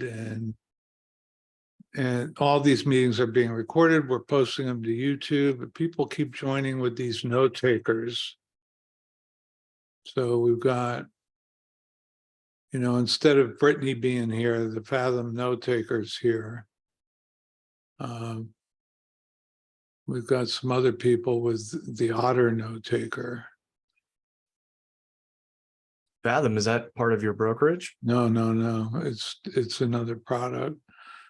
and all these meetings are being recorded. We're posting them to YouTube, but people keep joining with these note takers. So we've got, instead of Brittany being here, the Fathom note takers here. We've got some other people with the Otter note taker. Fathom, is that part of your brokerage? No. It's another product.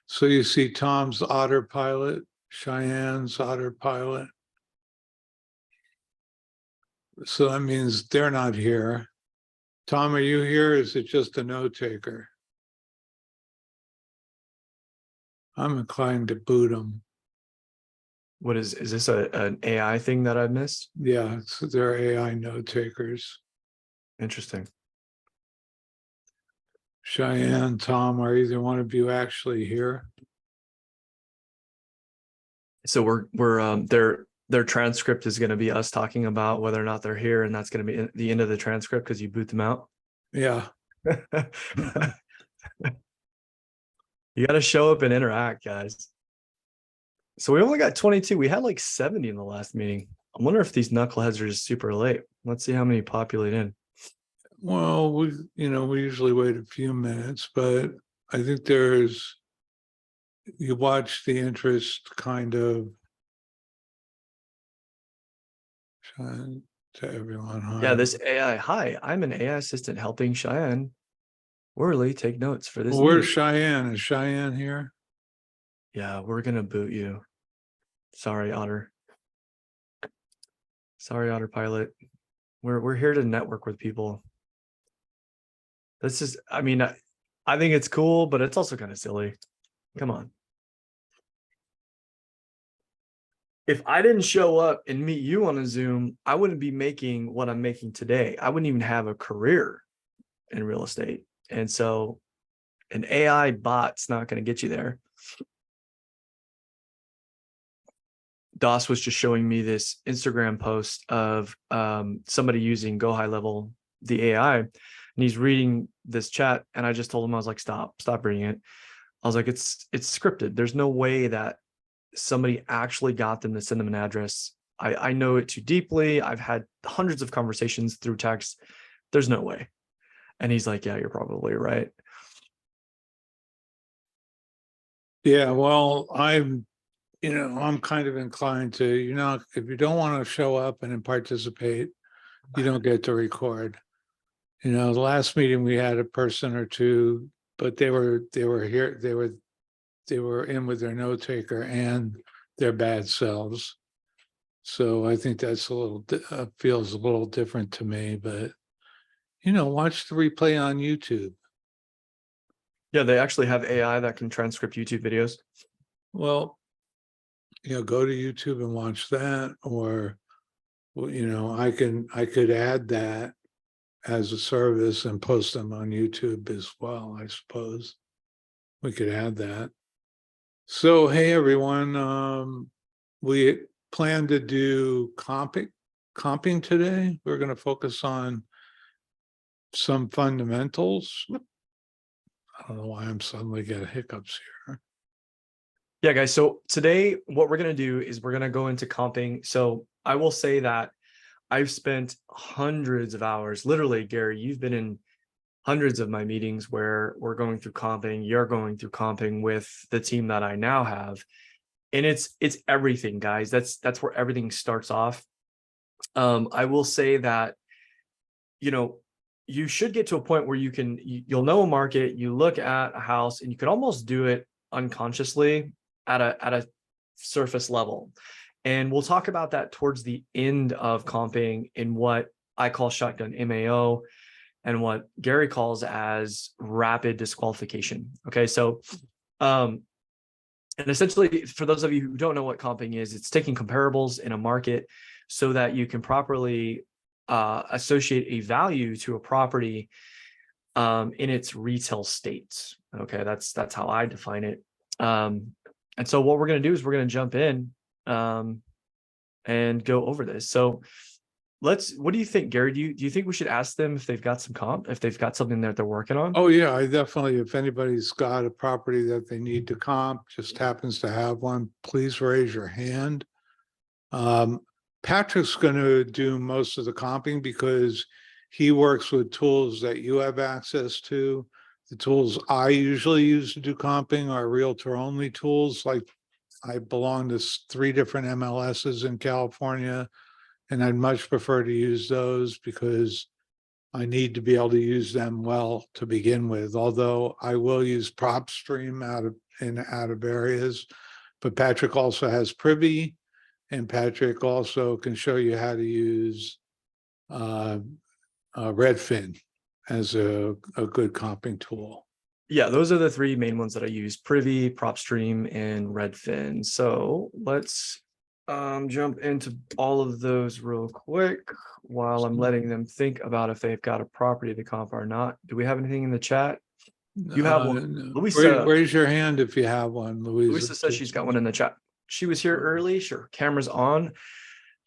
So you see Tom's Otter Pilot, Cheyenne's Otter Pilot. So that means they're not here. Tom, are you here? Is it just a note taker? I'm inclined to boot them. What is this an AI thing that I missed? Yeah, they're AI note takers. Interesting. Cheyenne, Tom, are either one of you actually here? So their transcript is going to be us talking about whether or not they're here, and that's going to be the end of the transcript because you boot them out. Yeah. You got to show up and interact, guys. So we only got 22. We had like 70 in the last meeting. I wonder if these knuckleheads are just super late. Let's see how many populate in. Well, we usually wait a few minutes, but I think you watch the interest kind of shine to everyone. Hi. Yeah, this AI. Hi, I'm an AI assistant helping Cheyenne Worley take notes for this. Well, where's Cheyenne? Is Cheyenne here? Yeah, we're gonna boot you. Sorry, Otter. Sorry, Otter Pilot. We're here to network with people. This is, I mean, I think it's cool, but it's also kind of silly. Come on. If I didn't show up and meet you on a Zoom, I wouldn't be making what I'm making today. I wouldn't even have a career in real estate. And so an AI bot's not going to get you there. Doss was just showing me this Instagram post of somebody using Go High Level, the AI, and he's reading this chat. And I just told him, I was like, stop reading it. I was like, it's scripted. There's no way that somebody actually got them to send them an address. I know it too deeply. I've had hundreds of conversations through text. There's no way. And he's like, yeah, you're probably right. Yeah, well, I'm kind of inclined to, if you don't want to show up and participate, you don't get to record. The last meeting we had a person or two, but they were here, they were in with their note taker and their bad selves. So I think that's feels a little different to me, but watch the replay on YouTube. Yeah, they actually have AI that can transcript YouTube videos. Well, go to YouTube and watch that, or I could add that as a service and post them on YouTube as well. I suppose we could add that. So, hey everyone, we plan to do comping today. We're going to focus on some fundamentals. I don't know why I'm suddenly getting hiccups here. Yeah, guys. So today, what we're going to do is we're going to go into comping. So I will say that I've spent hundreds of hours, literally, Gary, you've been in hundreds of my meetings where we're going through comping. You're going through comping with the team that I now have. And it's everything, guys. That's where everything starts off. I will say that, you should get to a point where you'll know a market, you look at a house, and you can almost do it unconsciously at a surface level. And we'll talk about that towards the end of comping in what I call shotgun MAO and what Gary calls as rapid disqualification. Okay, so and essentially, for those of you who don't know what comping is, it's taking comparables in a market so that you can properly associate a value to a property in its retail state. Okay, that's how I define it. And so what we're going to do is we're going to jump in and go over this. So what do you think, Gary? Do you think we should ask them if they've got some comp, if they've got something that they're working on? Oh, yeah, I definitely, if anybody's got a property that they need to comp, just happens to have one, please raise your hand. Patrick's gonna do most of the comping because he works with tools that you have access to. The tools I usually use to do comping are realtor only tools, like I belong to 3 different MLSs in California. And I'd much prefer to use those because I need to be able to use them well to begin with, although I will use PropStream out of areas. But Patrick also has Privy, and Patrick also can show you how to use Redfin as a good comping tool. Yeah, those are the 3 main ones that I use: Privy, PropStream, and Redfin. So let's jump into all of those real quick while I'm letting them think about if they've got a property to comp or not. Do we have anything in the chat? You have one. Louisa. Raise your hand if you have one, Louisa. Louisa says she's got one in the chat. She was here early. Sure, camera's on.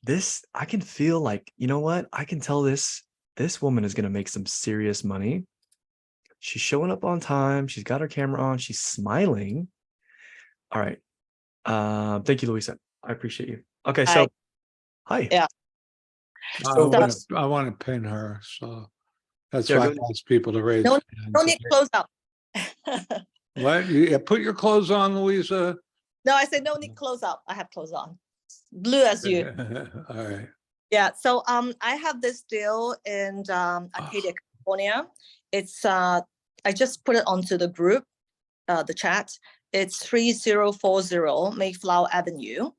This, I can feel like, you know what? I can tell this woman is going to make some serious money. She's showing up on time. She's got her camera on. She's smiling. All right. Thank you, Louisa. I appreciate you. Okay, so hi. Yeah. I want to pin her, so that's why I ask people to raise. No hands. need close up. What? Put your clothes on, Louisa. No, I said no need close up. I have clothes on. Blue as you. All right. Yeah. So I have this deal in Arcadia, California. It's I just put it onto the group, the chat. It's 3040 Mayflower Avenue.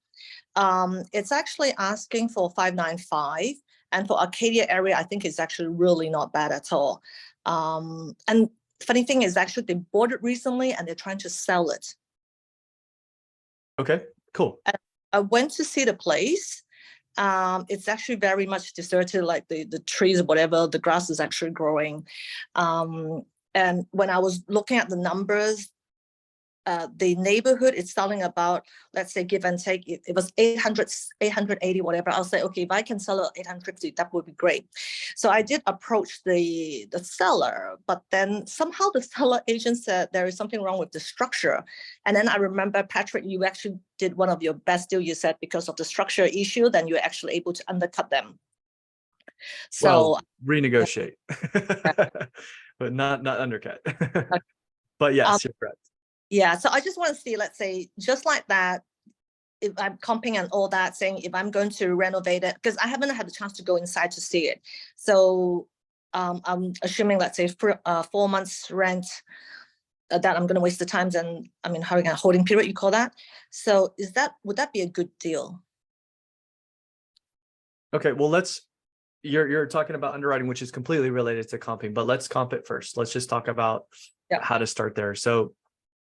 It's actually asking for 595, and for Arcadia area, I think it's actually really not bad at all. And funny thing is, actually they bought it recently and they're trying to sell it. Okay, cool. I went to see the place. It's actually very much deserted, like the trees or whatever, the grass is actually growing. And when I was looking at the numbers, the neighborhood is selling about, let's say, give and take, it was 880, whatever. I'll say, okay, if I can sell it 850, that would be great. So I did approach the seller, but then somehow the seller agent said there is something wrong with the structure. And then I remember, Patrick, you actually did one of your best deal. You said because of the structure issue, then you're actually able to undercut them. So well, renegotiate, but not undercut. But yes, you're correct. Yeah, so I just want to see, let's say, just like that, if I'm comping and all that, saying if I'm going to renovate it, because I haven't had the chance to go inside to see it. So I'm assuming, let's say, for 4 months rent, that I'm going to waste the time, and I mean, how again, holding period, you call that? So would that be a good deal? Okay, well, you're talking about underwriting, which is completely related to comping, but let's comp it first. Let's just talk about how to start there. So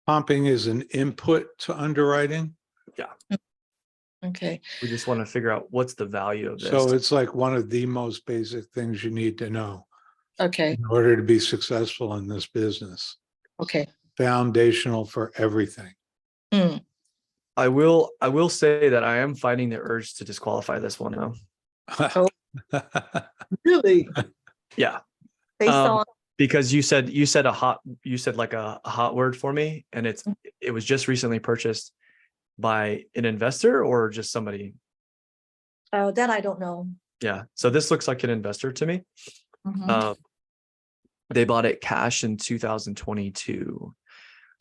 comping is an input to underwriting. Yeah. Okay. We just want to figure out what's the value of this. So it's like one of the most basic things you need to know. Okay. In order to be successful in this business. Okay. Foundational for everything. Mm. I will say that I am fighting the urge to disqualify this one though. Really? Yeah. Based on because you said like a hot word for me, and it was just recently purchased by an investor or just somebody. Oh, that I don't know. Yeah, so this looks like an investor to me. Mm-hmm. They bought it cash in 2022.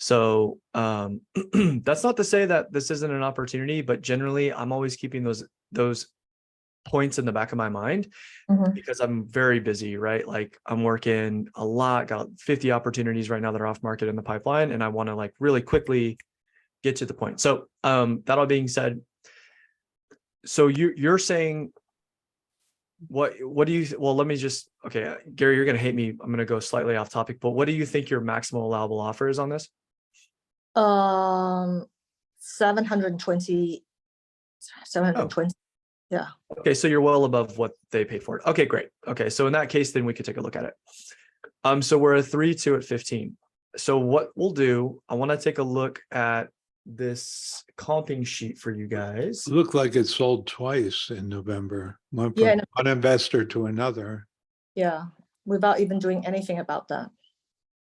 So that's not to say that this isn't an opportunity, but generally I'm always keeping those points in the back of my mind because I'm very busy, right? Like I'm working a lot, got 50 opportunities right now that are off market in the pipeline, and I want to like really quickly get to the point. So that all being said, so you're saying what do you, well, let me just, okay, Gary, you're going to hate me. I'm going to go slightly off topic, but what do you think your maximum allowable offer is on this? 720. Yeah. Okay, so you're well above what they paid for it. Okay, great. Okay, so in that case, then we could take a look at it. So we're a 3-2 at 15. So what we'll do, I want to take a look at this comping sheet for you guys. Looked like it sold twice in November, went Yeah, from no. one investor to another. Yeah, without even doing anything about that.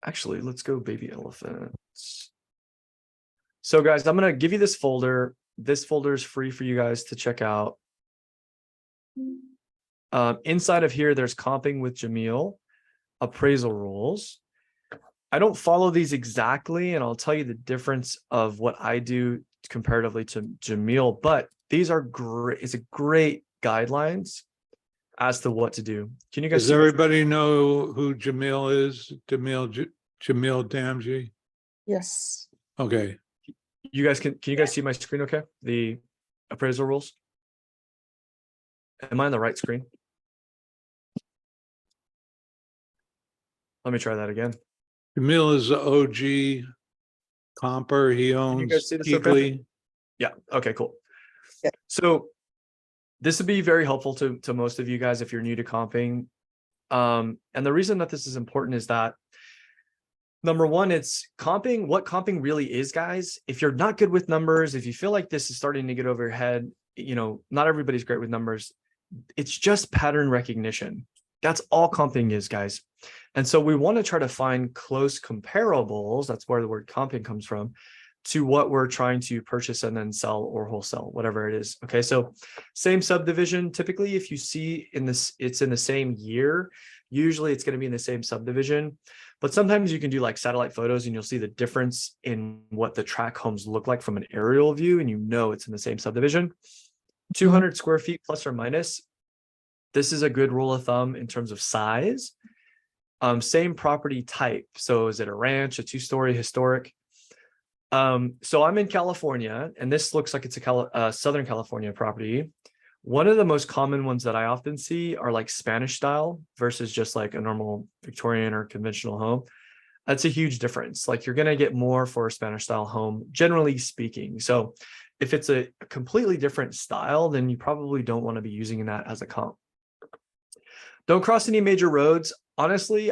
Actually, let's go baby elephants. So guys, I'm going to give you this folder. This folder is free for you guys to check out. Inside of here, there's comping with Jamil, appraisal rules. I don't follow these exactly, and I'll tell you the difference of what I do comparatively to Jamil, but these are great. It's a great guidelines as to what to do. Can you guys Does see my- everybody know who Jamil is? Jamil Damji? Yes. Okay, you guys can you guys see my screen okay? The appraisal rules. Am I on the right screen? Let me try that again. Jamil is the OG comper. He you owns guys see this okay? Keekly. Yeah. Okay, cool. Yeah. So this would be very helpful to most of you guys if you're new to comping. And the reason that this is important is that number one, it's comping. What comping really is, guys, if you're not good with numbers, if you feel like this is starting to get over your head, you know, not everybody's great with numbers. It's just pattern recognition. That's all comping is, guys. And so we want to try to find close comparables. That's where the word comping comes from, to what we're trying to purchase and then sell or wholesale, whatever it is. Okay, so same subdivision. Typically, if you see in this, it's in the same year, usually it's going to be in the same subdivision. But sometimes you can do like satellite photos and you'll see the difference in what the tract homes look like from an aerial view, and you know it's in the same subdivision. 200 square feet plus or minus. This is a good rule of thumb in terms of size. Same property type. So is it a ranch, a two-story historic? So I'm in California, and this looks like it's a Southern California property. One of the most common ones that I often see are like Spanish style versus just like a normal Victorian or conventional home. That's a huge difference. Like you're going to get more for a Spanish style home, generally speaking. So if it's a completely different style, then you probably don't want to be using that as a comp. Don't cross any major roads. Honestly,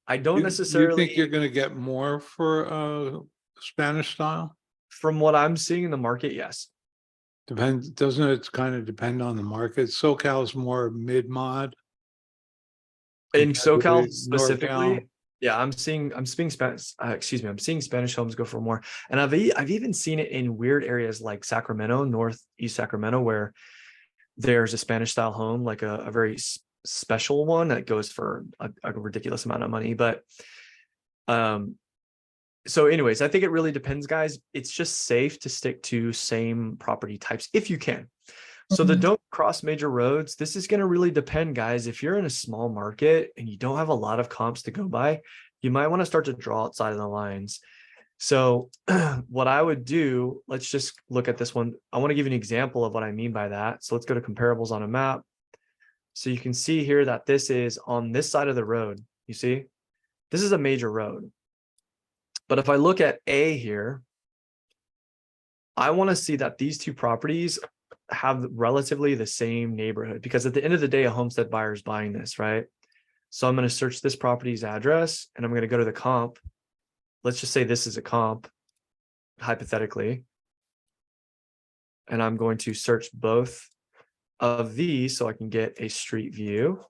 I don't necessarily. You think you're going to get more for Spanish style? From what I'm seeing in the market, yes. Depends, doesn't it kind of depend on the market? SoCal's more mid-mod. In compared to SoCal the specifically, NorCal. yeah, I'm seeing Spanish. Excuse me, I'm seeing Spanish homes go for more, and I've even seen it in weird areas like Sacramento, northeast Sacramento, where there's a Spanish style home, like a very special one that goes for a ridiculous amount of money. But so anyways, I think it really depends, guys. It's just safe to stick to same property types if you can. So the don't cross major roads, this is going to really depend, guys. If you're in a small market and you don't have a lot of comps to go by, you might want to start to draw outside of the lines. So what I would do, let's just look at this one. I want to give you an example of what I mean by that. So let's go to comparables on a map. So you can see here that this is on this side of the road. You see, this is a major road. But if I look at A here, I want to see that these two properties have relatively the same neighborhood, because at the end of the day, a homestead buyer is buying this, right? So I'm going to search this property's address and I'm going to go to the comp. Let's just say this is a comp, hypothetically. And I'm going to search both of these so I can get a street view.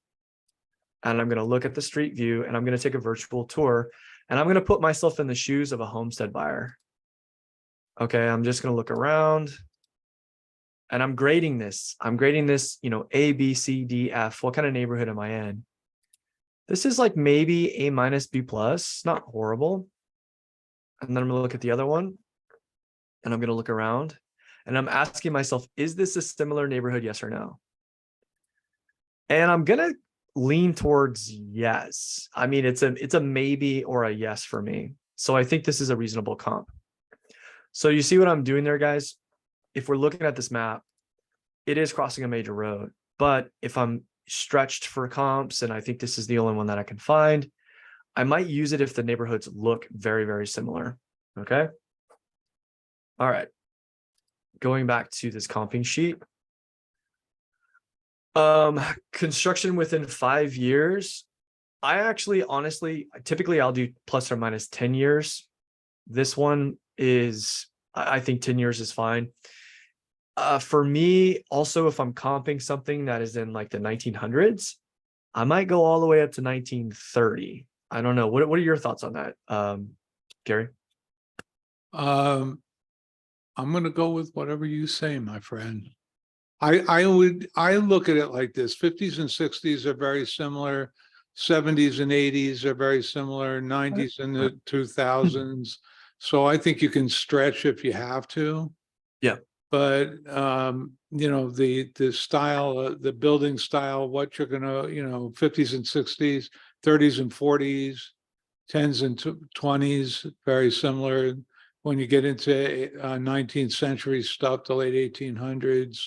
And I'm going to look at the street view and I'm going to take a virtual tour, and I'm going to put myself in the shoes of a homestead buyer. Okay, I'm just going to look around. And I'm grading this. I'm grading this, you know, A, B, C, D, F. What kind of neighborhood am I in? This is like maybe A minus, B plus, not horrible. And then I'm gonna look at the other one and I'm gonna look around and I'm asking myself, is this a similar neighborhood? Yes or no? And I'm gonna lean towards yes. I mean, it's a maybe or a yes for me. So I think this is a reasonable comp. So you see what I'm doing there, guys? If we're looking at this map, it is crossing a major road. But if I'm stretched for comps and I think this is the only one that I can find, I might use it if the neighborhoods look very, very similar. Okay. All right. Going back to this comping sheet. Construction within 5 years. I actually, honestly, typically I'll do plus or minus 10 years. This one is I think 10 years is fine. For me, also, if I'm comping something that is in like the 1900s, I might go all the way up to 1930. I don't know. What are your thoughts on that, Gary? I'm gonna go with whatever you say, my friend. I look at it like this: 50s and 60s are very similar, 70s and 80s are very similar, 90s and the 2000s. So I think you can stretch if you have to. Yeah. But you know, the style, the building style, what you're gonna, you know, 50s and 60s, 30s and 40s, 10s and 20s, very similar. When you get into 19th century stuff, the late 1800s,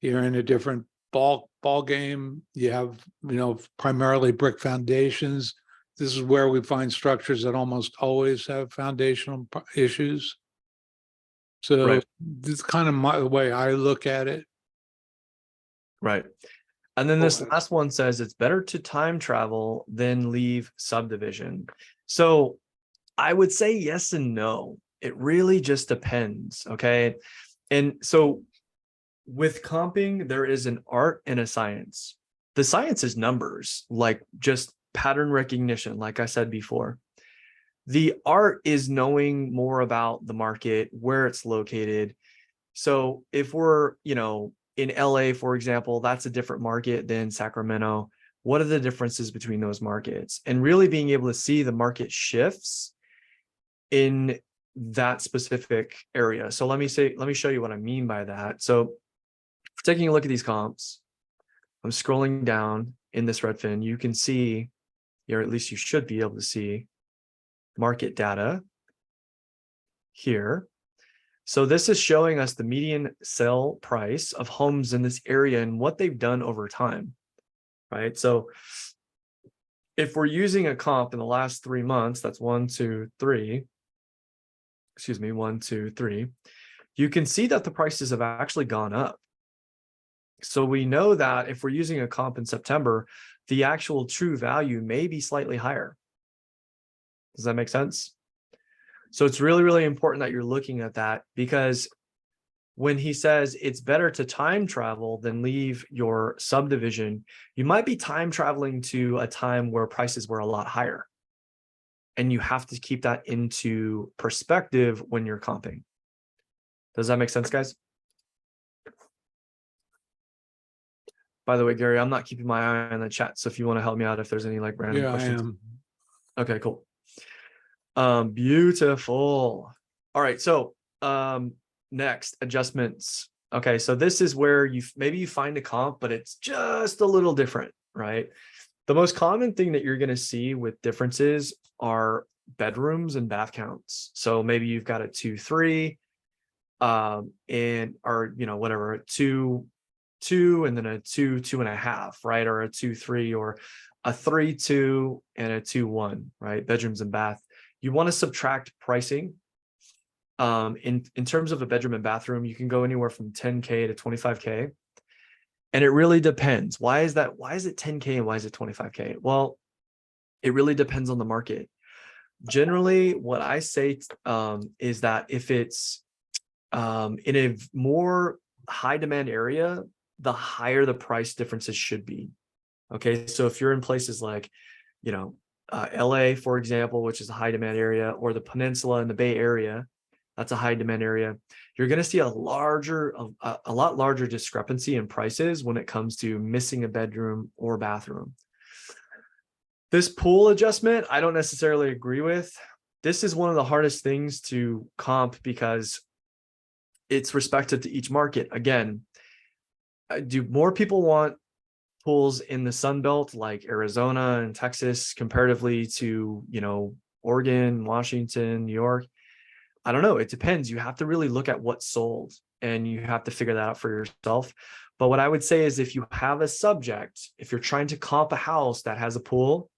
you're in a different ball game. You have, you know, primarily brick foundations. This is where we find structures that almost always have foundational issues. So Right. this is kind of the way I look at it. Right. And then this Okay. last one says it's better to time travel than leave subdivision. So I would say yes and no. It really just depends. Okay. And so with comping, there is an art and a science. The science is numbers, like just pattern recognition, like I said before. The art is knowing more about the market, where it's located. So if we're, you know, in LA, for example, that's a different market than Sacramento. What are the differences between those markets? And really being able to see the market shifts in that specific area. So let me show you what I mean by that. So taking a look at these comps, I'm scrolling down in this Redfin, you can see, or at least you should be able to see market data here. So this is showing us the median sale price of homes in this area and what they've done over time, right? So if we're using a comp in the last 3 months, that's 1, 2, 3, 1, 2, 3, you can see that the prices have actually gone up. So we know that if we're using a comp in September, the actual true value may be slightly higher. Does that make sense? So it's really, really important that you're looking at that, because when he says it's better to time travel than leave your subdivision, you might be time traveling to a time where prices were a lot higher. And you have to keep that into perspective when you're comping. Does that make sense, guys? By the way, Gary, I'm not keeping my eye on the chat. So if you want to help me out, if there's any like random Yeah, I questions. am. Okay, cool. Beautiful. All right. So next, adjustments. Okay, so this is where maybe you find a comp, but it's just a little different, right? The most common thing that you're going to see with differences are bedrooms and bath counts. So maybe you've got a 2, 3, and or you know, whatever, a 2, 2, and then a 2, 2.5, right? Or a 2, 3, or a 3, 2, and a 2, 1, right? Bedrooms and bath. You want to subtract pricing. In terms of a bedroom and bathroom, you can go anywhere from 10K to 25K. And it really depends. Why is that? Why is it 10K and why is it 25K? Well, it really depends on the market. Generally, what I say is that if it's in a more high demand area, the higher the price differences should be. Okay, so if you're in places like, you know, LA, for example, which is a high demand area, or the Peninsula and the Bay Area, that's a high demand area, you're going to see a lot larger discrepancy in prices when it comes to missing a bedroom or bathroom. This pool adjustment, I don't necessarily agree with. This is one of the hardest things to comp because it's respective to each market. Again, do more people want pools in the Sun Belt like Arizona and Texas comparatively to, you know, Oregon, Washington, New York? I don't know. It depends. You have to really look at what's sold and you have to figure that out for yourself. But what I would say is if you have a subject, if you're trying to comp a house that has a pool,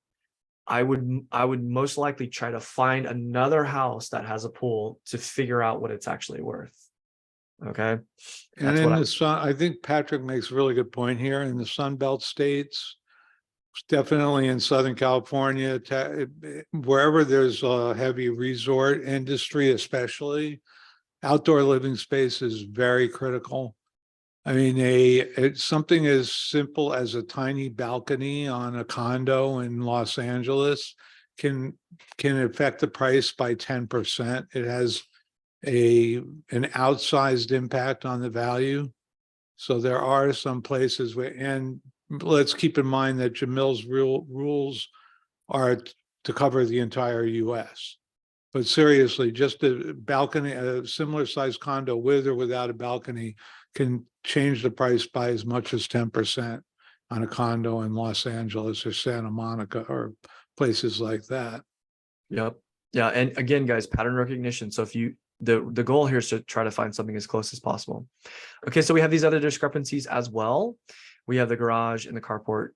I would most likely try to find another house that has a pool to figure out what it's actually worth. Okay. And in the sun, I think Patrick makes a really good point here. In the Sun Belt states, definitely in Southern California, wherever there's a heavy resort industry, especially, outdoor living space is very critical. I mean, it's something as simple as a tiny balcony on a condo in Los Angeles can affect the price by 10%. It has an outsized impact on the value. So there are some places where, and let's keep in mind that Jamil's rules are to cover the entire US. But seriously, just a balcony, a similar sized condo with or without a balcony can change the price by as much as 10% on a condo in Los Angeles or Santa Monica or places like that. Yep. Yeah. And again, guys, pattern recognition. So if you, the goal here is to try to find something as close as possible. Okay. So we have these other discrepancies as well. We have the garage and the carport,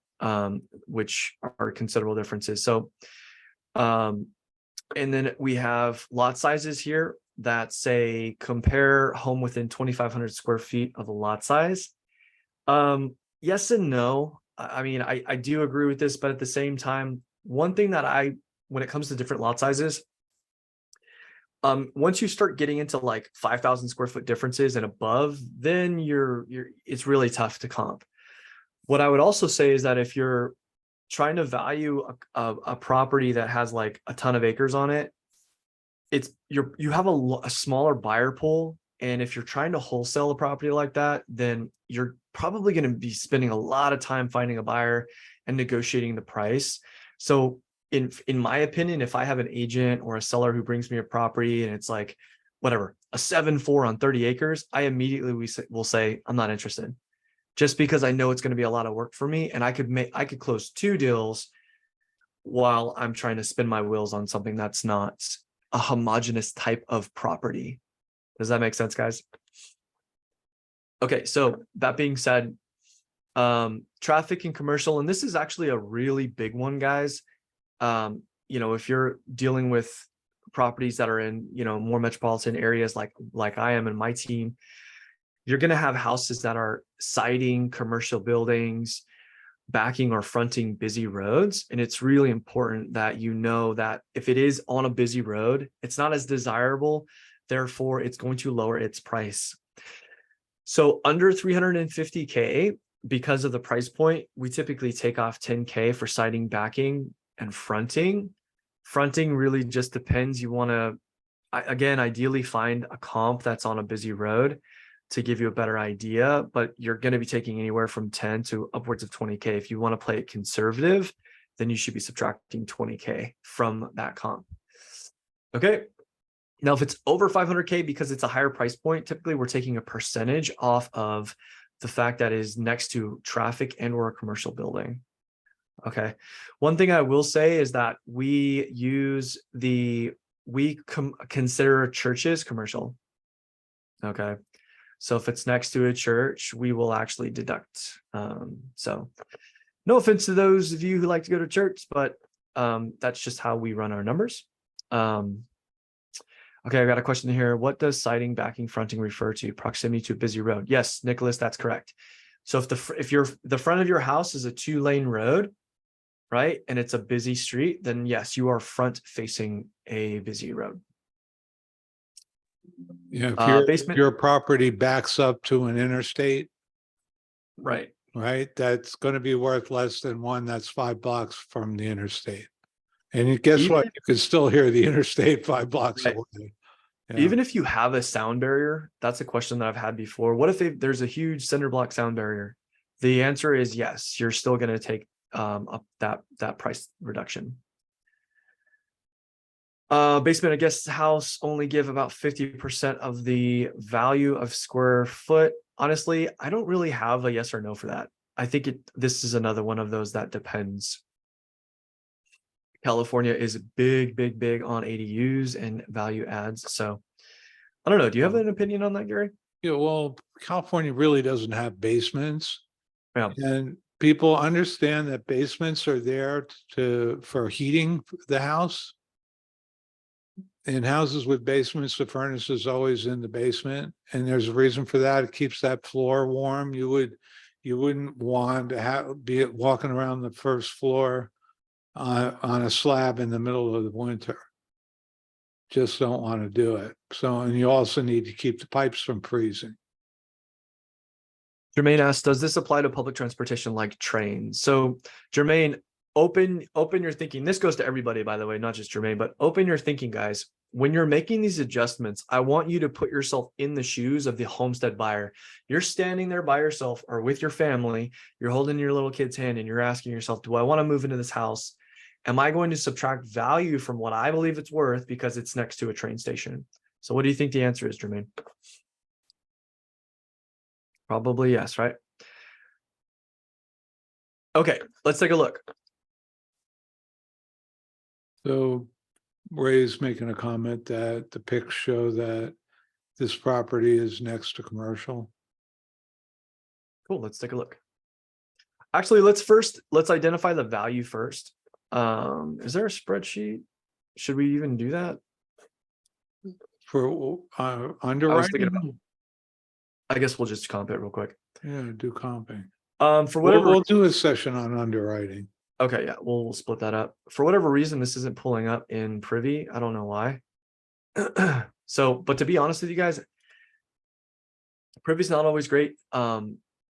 which are considerable differences. So, and then we have lot sizes here that say compare home within 2,500 square feet of a lot size. Yes and no. I mean, I do agree with this, but at the same time, one thing that when it comes to different lot sizes, once you start getting into like 5,000 square foot differences and above, then it's really tough to comp. What I would also say is that if you're trying to value a property that has like a ton of acres on it, you have a smaller buyer pool. And if you're trying to wholesale a property like that, then you're probably going to be spending a lot of time finding a buyer and negotiating the price. So in my opinion, if I have an agent or a seller who brings me a property and it's like, whatever, a 7.4 on 30 acres, I immediately will say, I'm not interested, just because I know it's going to be a lot of work for me. And I could close 2 deals while I'm trying to spin my wheels on something that's not a homogeneous type of property. Does that make sense, guys? Okay, so that being said, traffic and commercial, and this is actually a really big one, guys. If you're dealing with properties that are in, more metropolitan areas like I am and my team, you're going to have houses that are siding commercial buildings, backing or fronting busy roads. And it's really important that you know that if it is on a busy road, it's not as desirable. Therefore, it's going to lower its price. So under 350K, because of the price point, we typically take off 10K for siding, backing, and fronting. Fronting really just depends. You want to, again, ideally find a comp that's on a busy road to give you a better idea, but you're going to be taking anywhere from 10 to upwards of 20K. If you want to play it conservative, then you should be subtracting 20K from that comp. Okay. Now, if it's over 500K, because it's a higher price point, typically we're taking a percentage off of the fact that it is next to traffic and or a commercial building. Okay. One thing I will say is that we consider churches commercial. Okay. So if it's next to a church, we will actually deduct. So no offense to those of you who like to go to church, but that's just how we run our numbers. Okay, I got a question here. What does siding, backing, fronting refer to? Proximity to a busy road. Yes, Nicholas, that's correct. So if the front of your house is a 2-lane road, right, and it's a busy street, then yes, you are front facing a busy road. Yeah, if basement, your property backs up to an interstate, right, that's going to be worth less than one that's 5 blocks from the interstate. And guess what? You can still hear the interstate 5 blocks away. Yeah. Even if you have a sound barrier, that's a question that I've had before. What if there's a huge cinder block sound barrier? The answer is yes, you're still going to take up that price reduction. Basement, I guess, house only give about 50% of the value of square foot. Honestly, I don't really have a yes or no for that. I think this is another one of those that depends. California is big on ADUs and value adds. So I don't know. Do you have an opinion on that, Gary? Yeah, well, California really doesn't have basements. Yeah. And people understand that basements are there for heating the house. In houses with basements, the furnace is always in the basement, and there's a reason for that. It keeps that floor warm. You wouldn't want to be walking around the first floor on a slab in the middle of the winter. Just don't want to do it. So, and you also need to keep the pipes from freezing. Jermaine asks, does this apply to public transportation like trains? So Jermaine, open your thinking. This goes to everybody, by the way, not just Jermaine, but open your thinking, guys. When you're making these adjustments, I want you to put yourself in the shoes of the homestead buyer. You're standing there by yourself or with your family, you're holding your little kid's hand and you're asking yourself, do I want to move into this house? Am I going to subtract value from what I believe it's worth because it's next to a train station? So what do you think the answer is, Jermaine? Probably yes, right? Okay, let's take a look. So Ray's making a comment that the pics show that this property is next to commercial. Cool, let's take a look. Actually, let's identify the value first. Is there a spreadsheet? Should we even do that? For I was thinking underwriting, I guess we'll just comp it real quick. yeah, do comping. For whatever We'll do a session on underwriting. Okay, yeah, we'll split that up. For whatever reason, this isn't pulling up in Privy. I don't know why. So, but to be honest with you guys, Privy's not always great.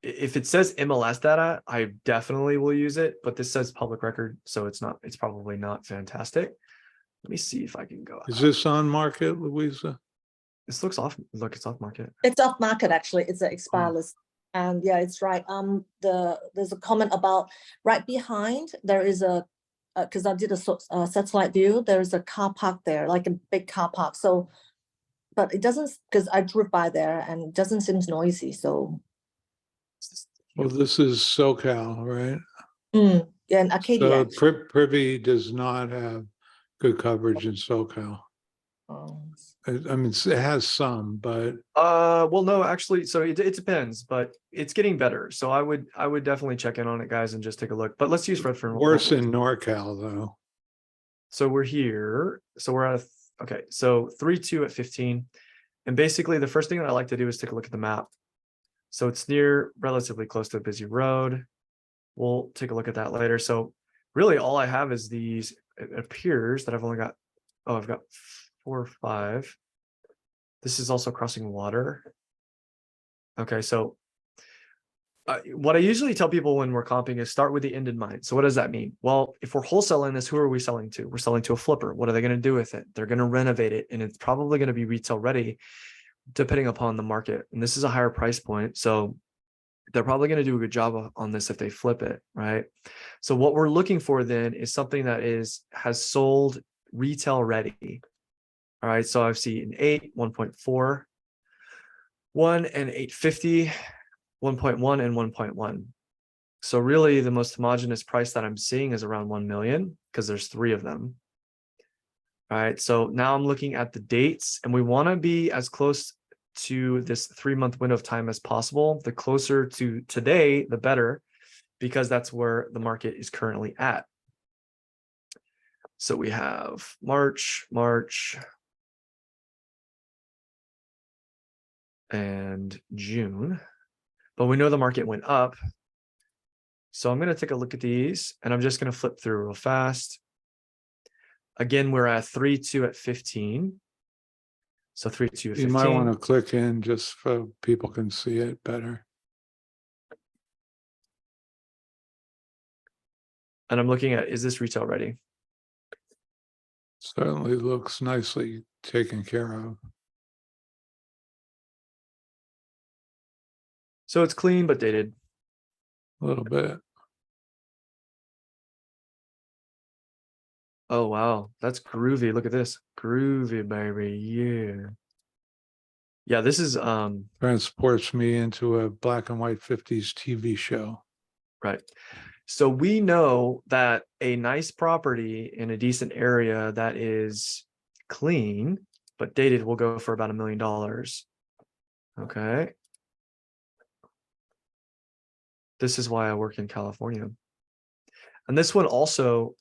If it says MLS data, I definitely will use it, but this says public record, so it's probably not fantastic. Let me see if I can go. Is this on market, Louisa? This looks off. Look, it's off market. It's off market, actually. It's an expire list. And yeah, it's right. There's a comment about right behind, there is because I did a satellite view, there is a car park there, like a big car park. So, but it doesn't, because I drove by there and it doesn't seem noisy. So, Well, this is SoCal, right? yeah, and Arcadia. So Privy does not have good coverage in SoCal. I mean, it has some, but Well, no, actually, so it depends, but it's getting better. So I would definitely check in on it, guys, and just take a look. But let's use Redfern. worse in NorCal, though. So we're here. So we're at okay. So 3-2 at 15. And basically the first thing that I like to do is take a look at the map. So it's near relatively close to a busy road. We'll take a look at that later. So really all I have is these, it appears that I've only got, I've got 4 or 5. This is also crossing water. Okay, so what I usually tell people when we're comping is start with the end in mind. So what does that mean? Well, if we're wholesaling this, who are we selling to? We're selling to a flipper. What are they going to do with it? They're going to renovate it, and it's probably going to be retail ready, depending upon the market. And this is a higher price point, so they're probably going to do a good job on this if they flip it, right? So what we're looking for then is something that has sold retail ready. All right, so I've seen 8, 1.4, 1 and 850. 1.1 and 1.1. So really the most homogeneous price that I'm seeing is around 1 million because there's 3 of them. All right, so now I'm looking at the dates and we want to be as close to this 3-month window of time as possible. The closer to today, the better, because that's where the market is currently at. So we have March, and June. But we know the market went up. So I'm going to take a look at these and I'm just going to flip through real fast. Again, we're at 3-2 at 15. So 3-2 at 15. You might want to click in just so people can see it better. And I'm looking at, is this retail ready? Certainly looks nicely taken care of. So it's clean but dated. A little bit. Oh, wow. That's groovy. Look at this. Groovy, baby. Yeah. Yeah, this is Transports me into a black and white 50s TV show. right. So we know that a nice property in a decent area that is clean but dated will go for about $1 million. Okay. This is why I work in California. And this one also,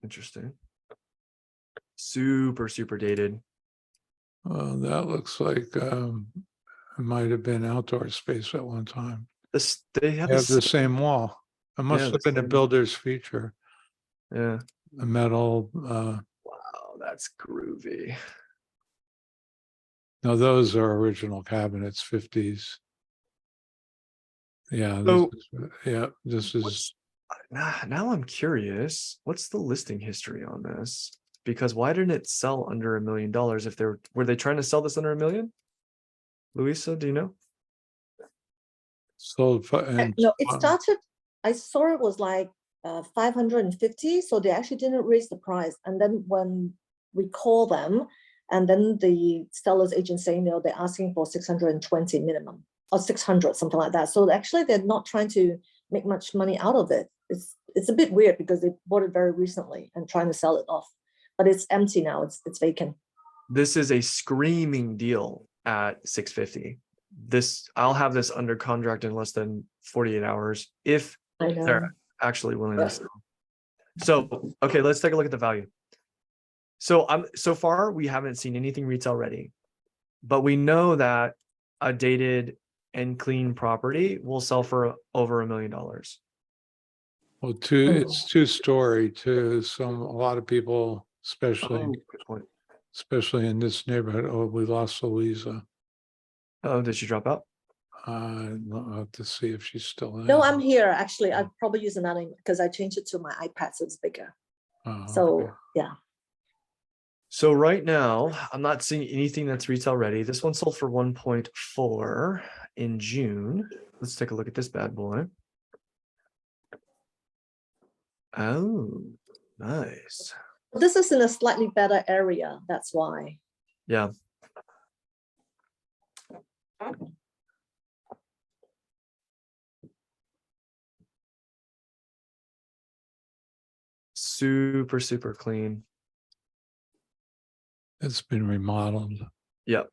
interesting. Super, super dated. Well, that looks like it might have been outdoor space at one time. They have They have the same wall. It must Yeah, have been a same- builder's feature. Yeah. a metal, Wow, that's groovy. no, those are original cabinets, 50s. Yeah, So this is, what's now I'm curious, what's the listing history on this? Because why didn't it sell under $1 million if were they trying to sell this under $1 million? Louisa, do you know? sold and No, it started, I saw it was like 550, so they actually didn't raise the price. And then when we call them, and then the seller's agent saying, no, they're asking for 620 minimum, or 600, something like that. So actually they're not trying to make much money out of it. It's a bit weird because they bought it very recently and trying to sell it off, but it's empty now, it's vacant. This is a screaming deal at 650. I'll have this under contract in less than 48 hours if I know. they're actually willing to Yeah. sell. So, okay, let's take a look at the value. So so far we haven't seen anything retail ready, but we know that a dated and clean property will sell for over $1 million. well, Oh. it's 2-story too. A lot of people, especially Good point. in this neighborhood. Oh, we lost Louisa. Oh, did she drop out? I'll have to see if she's still in. No, I'm here. Actually, I'd probably use another because I changed it to my iPad, so it's bigger. Oh, So okay. yeah. So right now, I'm not seeing anything that's retail ready. This one sold for 1.4 in June. Let's take a look at this bad boy. Oh, nice. This is in a slightly better area. That's why. Yeah. Super, super clean. It's been remodeled. Yep.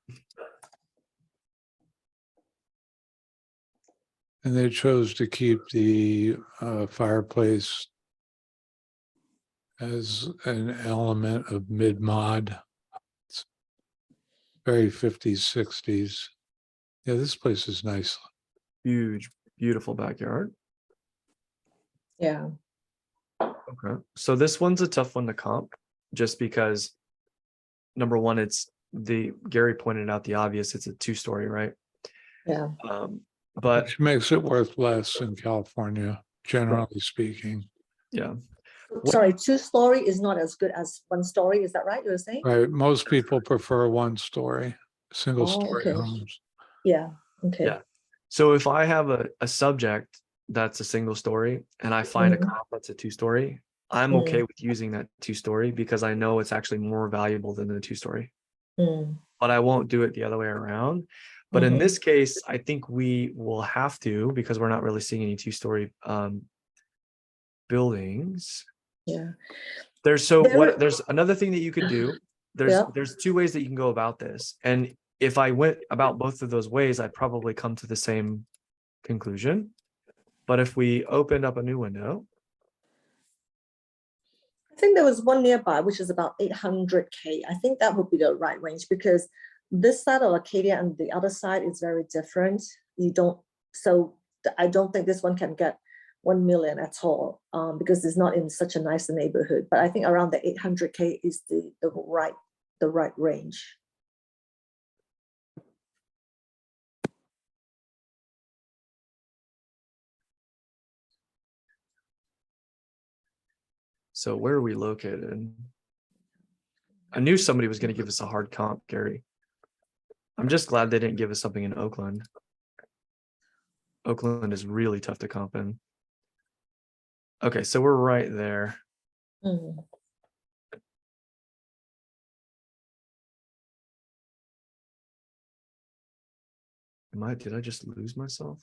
And they chose to keep the fireplace as an element of mid-mod. It's very 50s, 60s. Yeah, this place is nice. Huge, beautiful backyard. Yeah. Okay. So this one's a tough one to comp just because number one, Gary pointed out the obvious, it's a 2-story, right? Yeah. But Which makes it worth less in California, generally speaking. yeah, Sorry, 2-story is not as good as 1-story. Is that right? You were saying? Right, most people prefer 1-story, single-story okay. homes. Yeah. Okay. yeah. So if I have a subject that's a single story and I find a Mhm. comp that's a 2-story, I'm okay with using that 2-story because I know it's actually more valuable than the 2-story. Mm. But I won't do it the other way around. But in Mhm. this case, I think we will have to because we're not really seeing any 2-story buildings. Yeah. There's another thing that you could do. Yeah. There's 2 ways that you can go about this. And if I went about both of those ways, I'd probably come to the same conclusion. But if we opened up a new window, I think there was one nearby, which is about 800K. I think that would be the right range because this side of Arcadia and the other side is very different. I don't think this one can get 1 million at all because it's not in such a nice neighborhood. But I think around the 800K is the right range. so where are we located? I knew somebody was going to give us a hard comp, Gary. I'm just glad they didn't give us something in Oakland. Oakland is really tough to comp in. Okay, so we're right there. Mm. Did I just lose myself?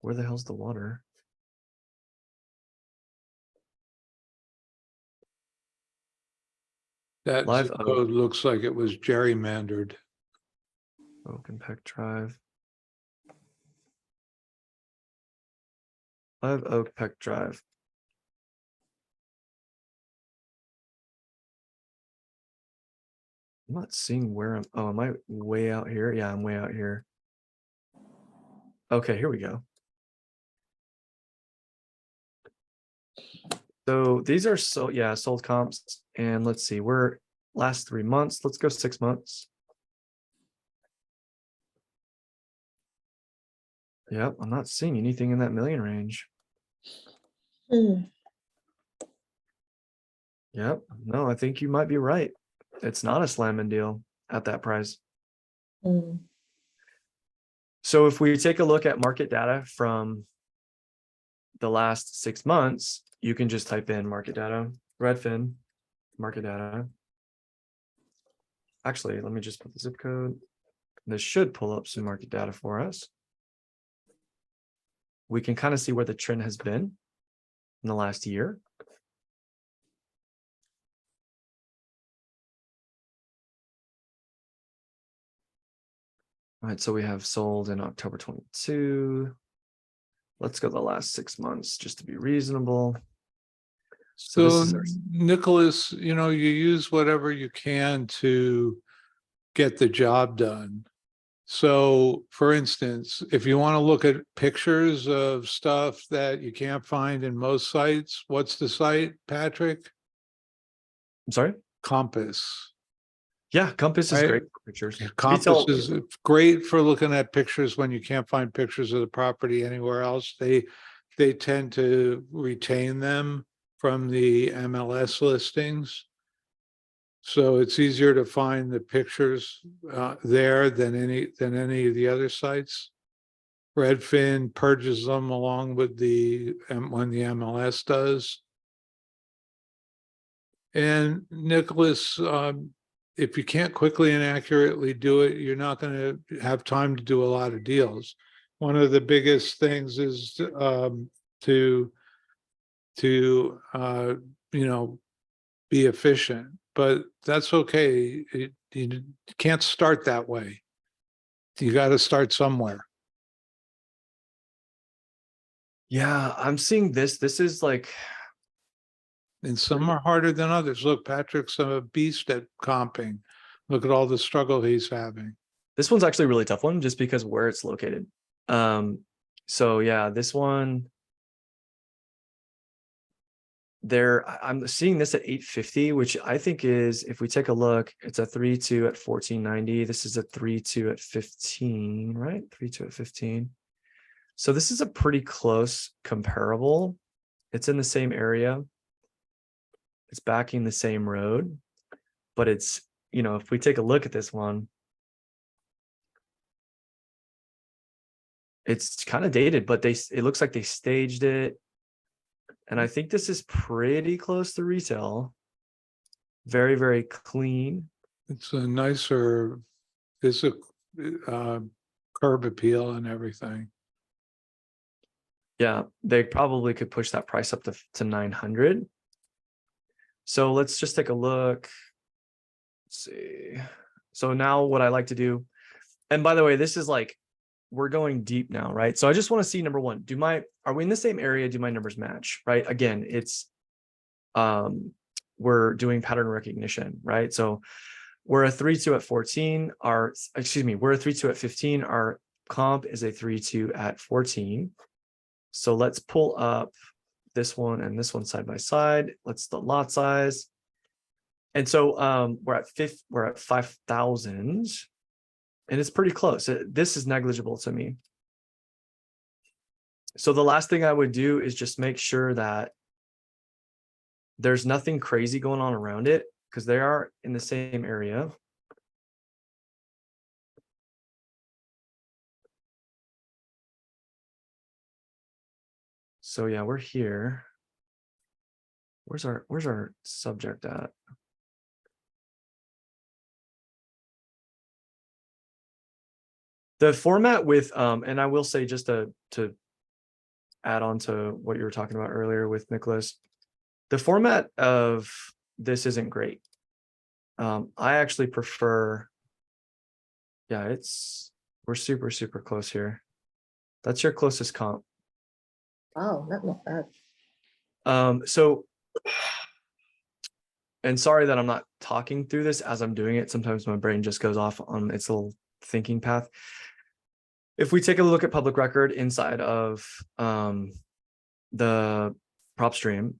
Where the hell's the water? That Live zip Oak. code looks like it was gerrymandered. Open Peck Drive. Live Oak Peck Drive. I'm not seeing where am I way out here? Yeah, I'm way out here. Okay, here we go. So these are sold comps. And let's see, we're last 3 months. Let's go 6 months. Yep, I'm not seeing anything in that million range. Hmm. Yep. No, I think you might be right. It's not a slamming deal at that price. Hmm. So if we take a look at market data from the last 6 months, you can just type in market data, Redfin, market data. Actually, let me just put the zip code. This should pull up some market data for us. We can kind of see where the trend has been in the last year. All right, so we have sold in October 22. Let's go the last 6 months just to be reasonable. So this So is our, Nicholas, you use whatever you can to get the job done. So for instance, if you want to look at pictures of stuff that you can't find in most sites, what's the site, Patrick? I'm sorry. Compass. Yeah, Compass is Right. great for pictures. Compass Retail, is great for looking at pictures when you can't find pictures of the property anywhere else. They tend to retain them from the MLS listings. So it's easier to find the pictures there than any of the other sites. Redfin purges them along with when the MLS does. And Nicholas, if you can't quickly and accurately do it, you're not going to have time to do a lot of deals. One of the biggest things is to be efficient, but that's okay. You can't start that way. You got to start somewhere. yeah, I'm seeing this. This is like, And some are harder than others. Look, Patrick's a beast at comping. Look at all the struggle he's having. this one's actually a really tough one just because where it's located. So yeah, this one, I'm seeing this at 850, which I think is, if we take a look, it's a 3.2 at 1490. This is a 3.2 at 15, right? 3.2 at 15. So this is a pretty close comparable. It's in the same area. It's backing the same road, but it's, if we take a look at this one, it's kind of dated, but it looks like they staged it. And I think this is pretty close to retail. Very, very clean. It's a nicer, it's a curb appeal and everything. Yeah, they probably could push that price up to 900. So let's just take a look. Let's see. So now what I like to do, and by the way, this is like, we're going deep now, right? So I just want to see, number one, are we in the same area? Do my numbers match, right? Again, it's, we're doing pattern recognition, right? So we're a 3.2 at 14, we're a 3.2 at 15, our comp is a 3.2 at 14. So let's pull up this one and this one side by side. Let's the lot size. And so we're at 5,000. And it's pretty close. This is negligible to me. So the last thing I would do is just make sure that there's nothing crazy going on around it, because they are in the same area. So yeah, we're here. Where's our subject at? The format with, and I will say, just to add on to what you were talking about earlier with Nicholas, the format of this isn't great. I actually prefer, yeah, we're super, super close here. That's your closest comp. Wow, that's not bad. So, and sorry that I'm not talking through this as I'm doing it. Sometimes my brain just goes off on its little thinking path. If we take a look at public record inside of the prop stream,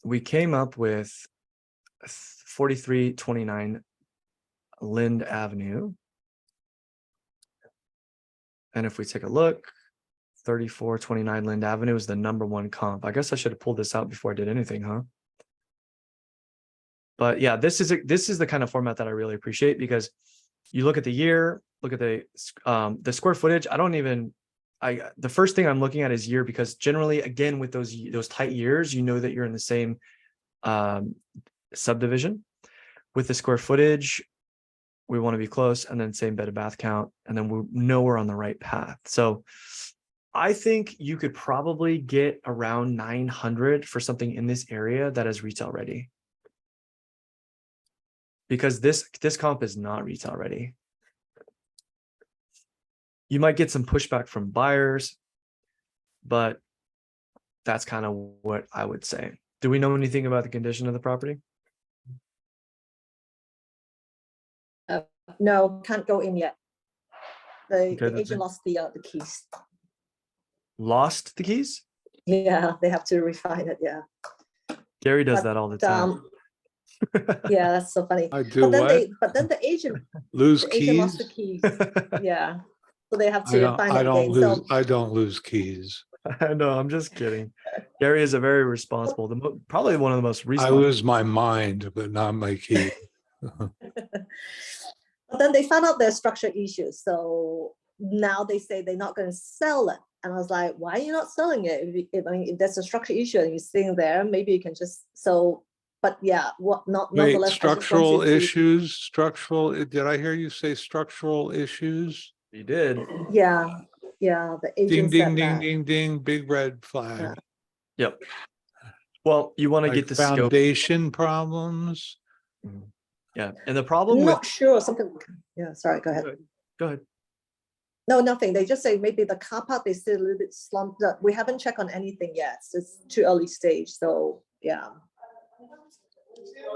we came up with 4329 Lind Avenue. And if we take a look, 3429 Lind Avenue is the #1 comp. I guess I should have pulled this out before I did anything, huh? But yeah, this is the kind of format that I really appreciate, because you look at the year, look at the square footage. The first thing I'm looking at is year, because generally, again, with those tight years, you know that you're in the same subdivision. With the square footage, we want to be close, and then same bed and bath count, and then we know we're on the right path. So I think you could probably get around 900 for something in this area that is retail ready. Because this comp is not retail ready. You might get some pushback from buyers, but that's kind of what I would say. Do we know anything about the condition of the property? No, can't go in yet. The Okay, agent lost the keys. Lost the keys? Yeah, they have to refine it, yeah. Gary does But, that all the time. Yeah, that's so funny. I do But then the agent Lose lost the keys? keys. Yeah. So they have to find it again. So I don't lose keys. I know, I'm just kidding. Gary is a very responsible, probably one of the most I responsible. lose my mind, but not my key. but then they found out there's structural issues. So now they say they're not going to sell it. And I was like, why are you not selling it? If there's a structural issue and you're sitting there, maybe you can just but yeah, Wait, nonetheless, structural issues, did I hear you say structural issues? You did. Yeah, the Ding, agent ding, said ding, that. ding, ding, big red flag. Yep. Well, you want to Like get the scope. foundation problems. Yeah. And the problem I'm with not sure, something, yeah, sorry, go ahead. Go ahead. No, nothing. They just say maybe the car park is still a little bit slumped. We haven't checked on anything yet. It's too early stage. So yeah.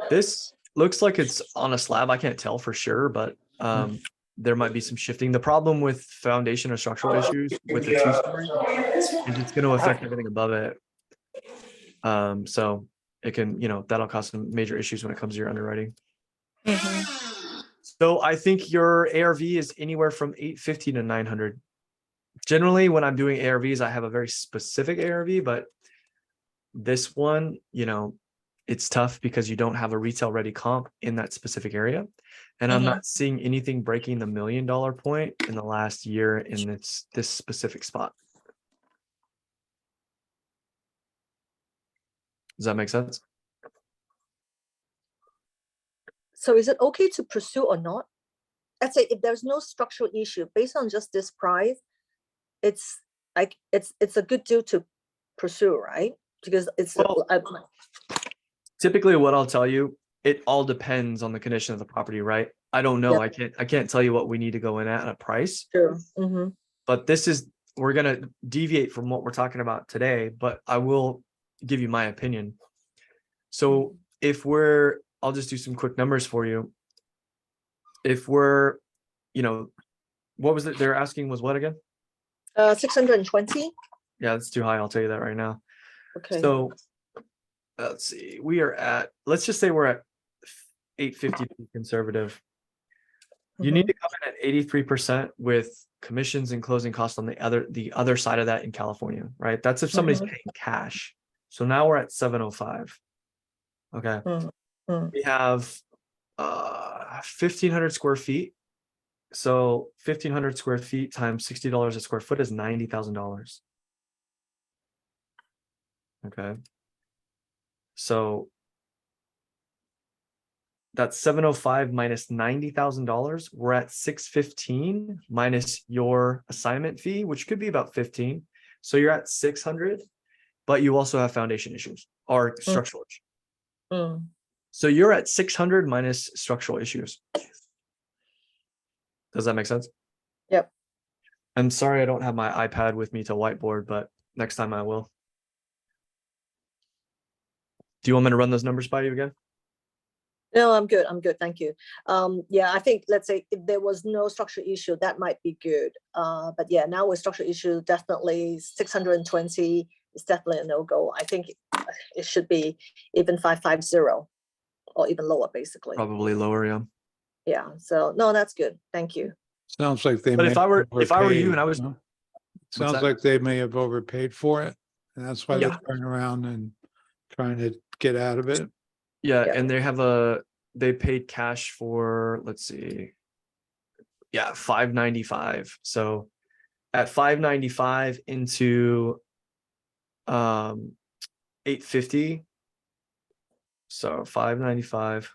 This looks like it's on a slab. I can't tell for sure, but there might be some shifting. The problem with foundation or structural issues with the 2-story is it's going to affect everything above it. So it can, that'll cause some major issues when it comes to your underwriting. So I think your ARV is anywhere from 850 to 900. Generally, when I'm doing ARVs, I have a very specific ARV, but this one, it's tough because you don't have a retail ready comp in that specific area. And I'm not seeing anything breaking the $1 million point in the last year in this specific spot. Does that make sense? So is it okay to pursue or not? Let's say if there's no structural issue based on just this price, it's like it's a good deal to pursue, right? Because it's typically what I'll tell you, it all depends on the condition of the property, right? I don't know. Yep. I can't tell you what we need to go in at a price. Sure. But we're gonna deviate from what we're talking about today, but I will give you my opinion. So I'll just do some quick numbers for you. If we're, what was it they're asking was what again? 620. Yeah, that's too high. I'll tell you that right now. Okay. So let's see. Let's just say we're at 850 to be conservative. You need to come in at 83% with commissions and closing costs on the other side of that in California, right? That's if somebody's paying cash. So now we're at 705. Okay. We have 1,500 square feet. So 1,500 square feet times $60 a square foot is $90,000. Okay. So that's 705 minus $90,000. We're at 615 minus your assignment fee, which could be about 15. So you're at 600, but you also have foundation issues or structural issues. So you're at 600 minus structural issues. Does that make sense? Yep. I'm sorry I don't have my iPad with me to whiteboard, but next time I will. Do you want me to run those numbers by you again? No, I'm good. Thank you. Yeah, I think, let's say if there was no structural issue, that might be good. But yeah, now with structural issue, definitely 620 it's definitely a no-go. I think it should be even 550 or even lower, basically. Probably lower, yeah. Yeah, so no, that's good. Thank you. Sounds like they But may if I were you overpaid, and I was, huh? What's Sounds that? like they may have overpaid for it, and that's why they're Yeah. turning around and trying to get out of it. Yeah, Yeah. and they paid cash for, let's see. Yeah, 595. So at 595 into 850. So 595.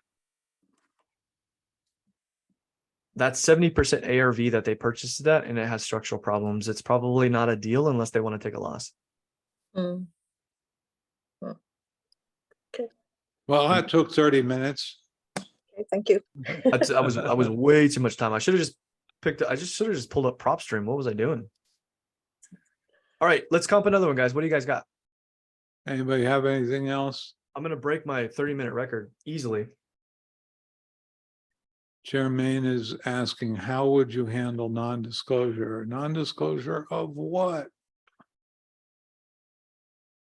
That's 70% ARV that they purchased that, and it has structural problems. It's probably not a deal unless they want to take a loss. Mm. Well, that took 30 minutes. Okay, thank you. I was way too much time. I should have just I should have just pulled up PropStream. What was I doing? All right, let's comp another one, guys. What do you guys got? Anybody have anything else? I'm gonna break my 30-minute record easily. Jermaine is asking, how would you handle non-disclosure? Non-disclosure of what?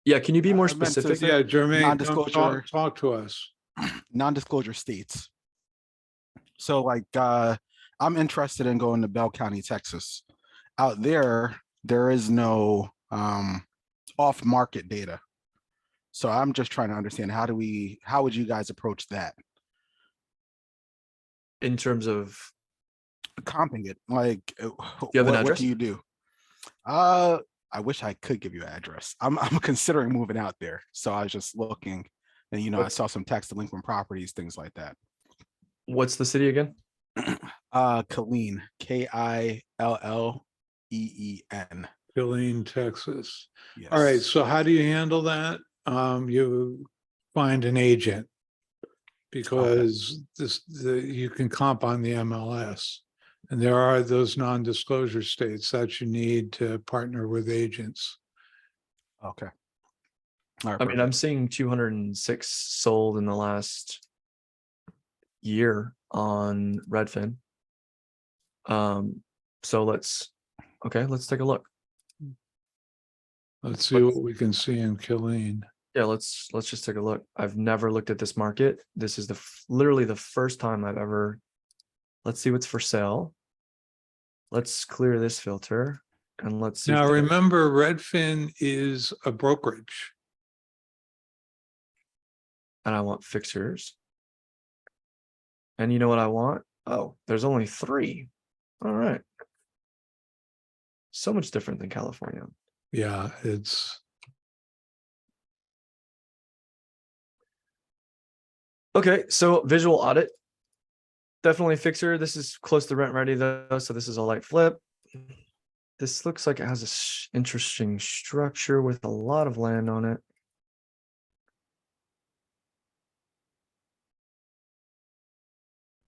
Yeah, can you be more I meant to specific? say- Yeah, Jermaine, come Non-disclosure. talk to us. Non-disclosure states. So like I'm interested in going to Bell County, Texas. Out there, there is no off-market data. So I'm just trying to understand how would you guys approach that? In terms of, Comping it, like you have an what address? do you do? I wish I could give you an address. I'm considering moving out there. So I was just looking and I saw some tax delinquent properties, things like that. What's the city again? Killeen, Killeen. Killeen, Texas. Yes. All right, so how do you handle that? You find an agent. Because you can comp on the MLS. And there are those non-disclosure states that you need to partner with agents. Okay. All right. I mean, I'm seeing 206 sold in the last year on Redfin. So let's take a look. Let's see what we can see in Killeen. Yeah, let's just take a look. I've never looked at this market. This is literally the first time I've ever. Let's see what's for sale. Let's clear this filter and let's see. Now, remember, Redfin is a brokerage. And I want fixers. And you know what I want? Oh, there's only 3. All right. So much different than California. Yeah, it's Okay, so visual audit. Definitely fixer. This is close to rent ready though, so this is a light flip. This looks like it has a interesting structure with a lot of land on it.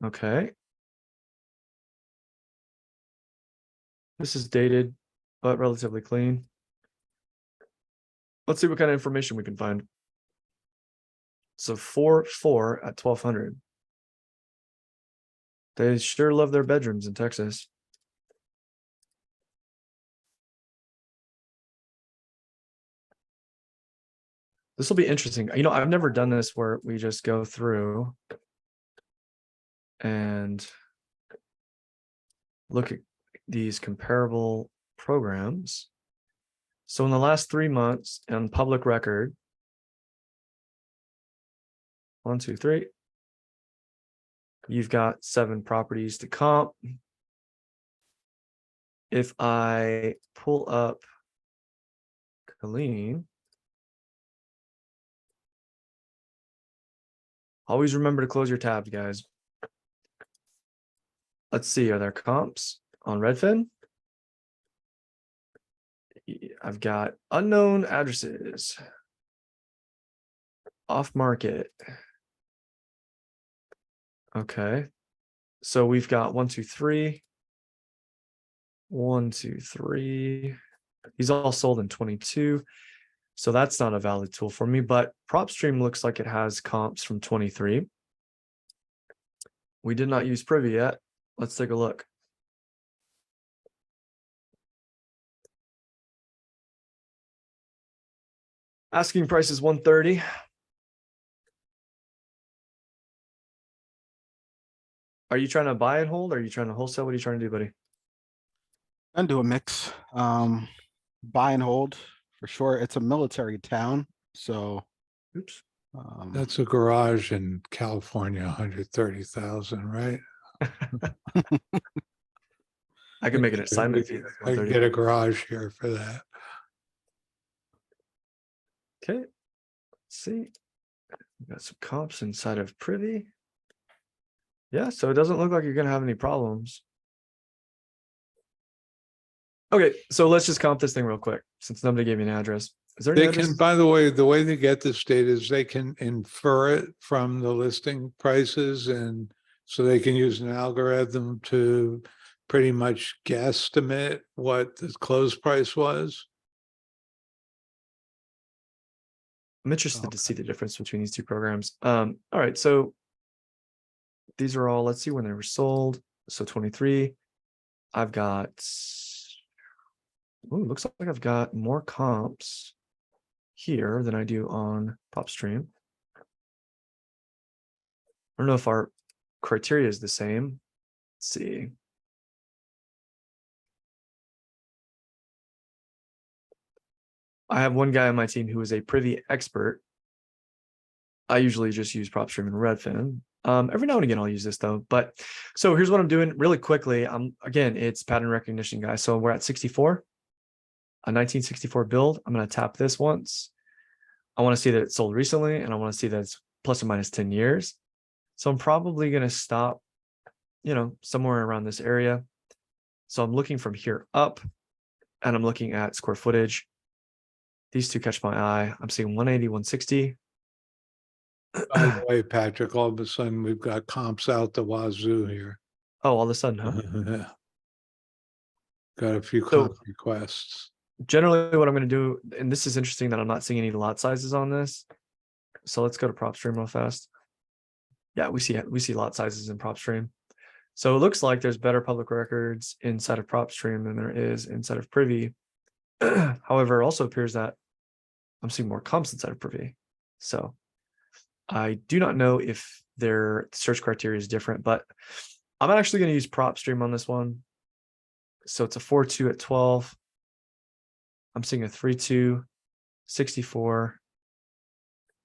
Okay. This is dated, but relatively clean. Let's see what kind of information we can find. So 4 at 1200. They sure love their bedrooms in Texas. This will be interesting. I've never done this where we just go through and look at these comparable programs. So in the last 3 months on public record, 1, 2, 3, you've got 7 properties to comp. If I pull up Killeen, always remember to close your tabs, guys. Let's see, are there comps on Redfin? I've got unknown addresses, off market. Okay, so we've got 1, 2, 3, 1, 2, 3. These all sold in 22. So that's not a valid tool for me, but PropStream looks like it has comps from 23. We did not use Privy yet. Let's take a look. Asking price is 130. Are you trying to buy and hold? Or are you trying to wholesale? What are you trying to do, buddy? And do a mix. Buy and hold for sure. It's a military town, so. Oops. That's a garage in California, 130,000, right? I can make an assignment fee. That's I could 130. get a garage here for that. Okay. Let's see. We got some comps inside of Privy. Yeah, so it doesn't look like you're gonna have any problems. Okay, so let's just comp this thing real quick, since nobody gave me an address. Is there any They address? can, by the way they get this data is they can infer it from the listing prices, and so they can use an algorithm to pretty much guesstimate what the close price was. I'm interested to see the difference between these two programs. All right, so these are all, let's see when they were sold. So 23. I've got, oh, looks like I've got more comps here than I do on PopStream. I don't know if our criteria is the same. Let's see. I have one guy on my team who is a Privy expert. I usually just use PropStream and Redfin. Every now and again I'll use this though. But so here's what I'm doing really quickly. Again, it's pattern recognition, guys. So we're at 64, a 1964 build. I'm going to tap this once. I want to see that it sold recently, and I want to see that it's plus or minus 10 years. So I'm probably going to stop, somewhere around this area. So I'm looking from here up, and I'm looking at square footage. These two catch my eye. I'm seeing 180, 160. By the way, Patrick, all of a sudden we've got comps out the wazoo here. Oh, all of a sudden, huh? Got a few So- comp requests. Generally, what I'm going to do, and this is interesting that I'm not seeing any lot sizes on this. So let's go to PropStream real fast. Yeah, we see lot sizes in PropStream. So it looks like there's better public records inside of PropStream than there is inside of Privy. However, it also appears that I'm seeing more comps inside of Privy. So I do not know if their search criteria is different, but I'm actually going to use PropStream on this one. So it's a 4.2 at 12. I'm seeing a 3.2, 64.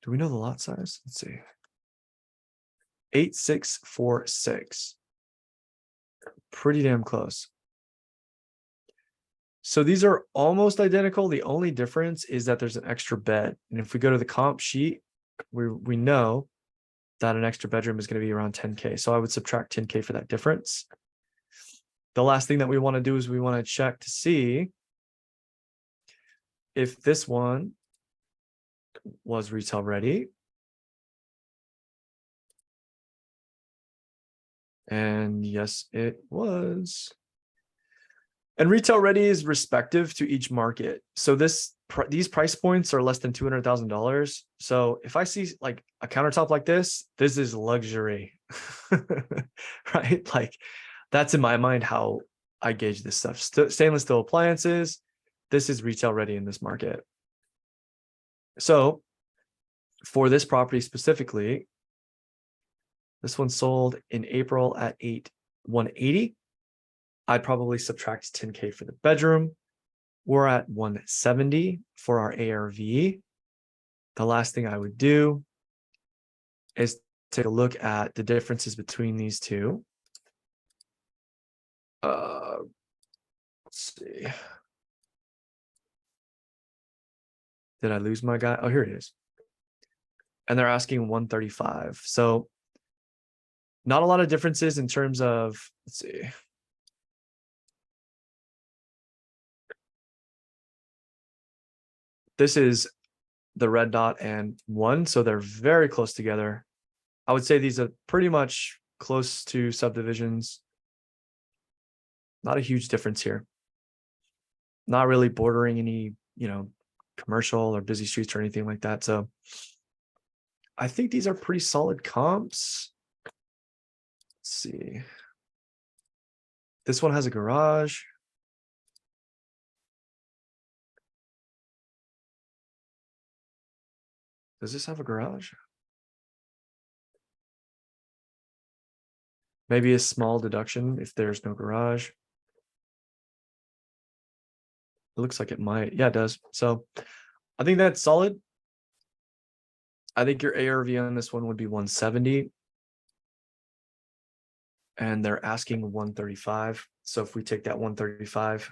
Do we know the lot size? Let's see. 8646. Pretty damn close. So these are almost identical. The only difference is that there's an extra bed. And if we go to the comp sheet, we know that an extra bedroom is going to be around 10K. So I would subtract 10K for that difference. The last thing that we want to do is we want to check to see if this one was retail ready. And yes, it was. And retail ready is respective to each market. So these price points are less than $200,000. So if I see like a countertop like this is luxury, right? Like that's in my mind how I gauge this stuff. Stainless steel appliances, this is retail ready in this market. So for this property specifically, this one sold in April at 180. I'd probably subtract 10K for the bedroom. We're at 170 for our ARV. The last thing I would do is take a look at the differences between these two. Let's see. Did I lose my guy? Oh, here it is. And they're asking 135. So not a lot of differences in terms of, let's see. This is the red dot and 1, so they're very close together. I would say these are pretty much close to subdivisions. Not a huge difference here. Not really bordering any, commercial or busy streets or anything like that. So I think these are pretty solid comps. Let's see. This one has a garage. Does this have a garage? Maybe a small deduction if there's no garage. It looks like it might. Yeah, it does. So I think that's solid. I think your ARV on this one would be 170. And they're asking 135. So if we take that 135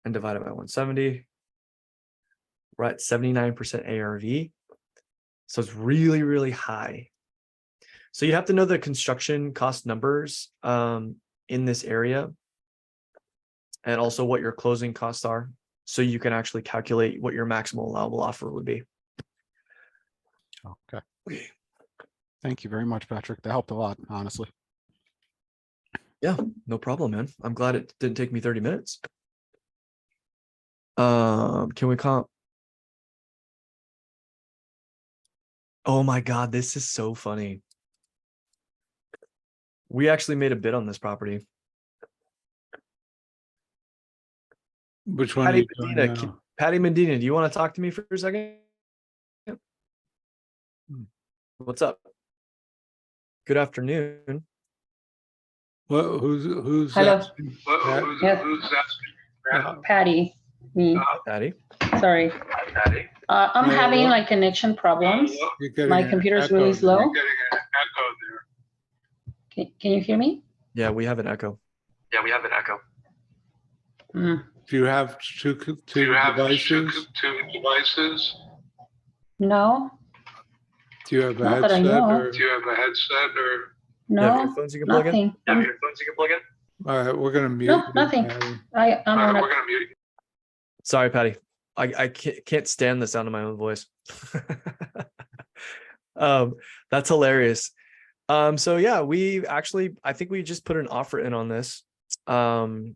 and divide it by 170, we're at 79% ARV. So it's really, really high. So you have to know the construction cost numbers in this area, and also what your closing costs are, so you can actually calculate what your maximum allowable offer would be. Okay. Thank you very much, Patrick. That helped a lot, honestly. Yeah, no problem, man. I'm glad it didn't take me 30 minutes. Can we comp? Oh my God, this is so funny. We actually made a bid on this property. Which one are you doing Medina, now? Patty Medina, do you want to talk to me for a second? What's up? Good afternoon. Well, who's Hello. asking? Yes. Patty, me, Patty. sorry. I'm Hello. having like connection problems. You're getting My an computer's echo really there. slow. You're getting an echo there. Can you hear me? Yeah, we have an echo. Mm, Do you have two devices? No, Do you have a Not that I headset know. or? Do you have a headset or? You have no, earphones you can plug in? nothing. All right, we're gonna mute. No, you, nothing. Patty. I'm on a, Sorry, Patty. I can't stand the sound of my own voice. That's hilarious. So yeah, we actually, I think we just put an offer in on this. And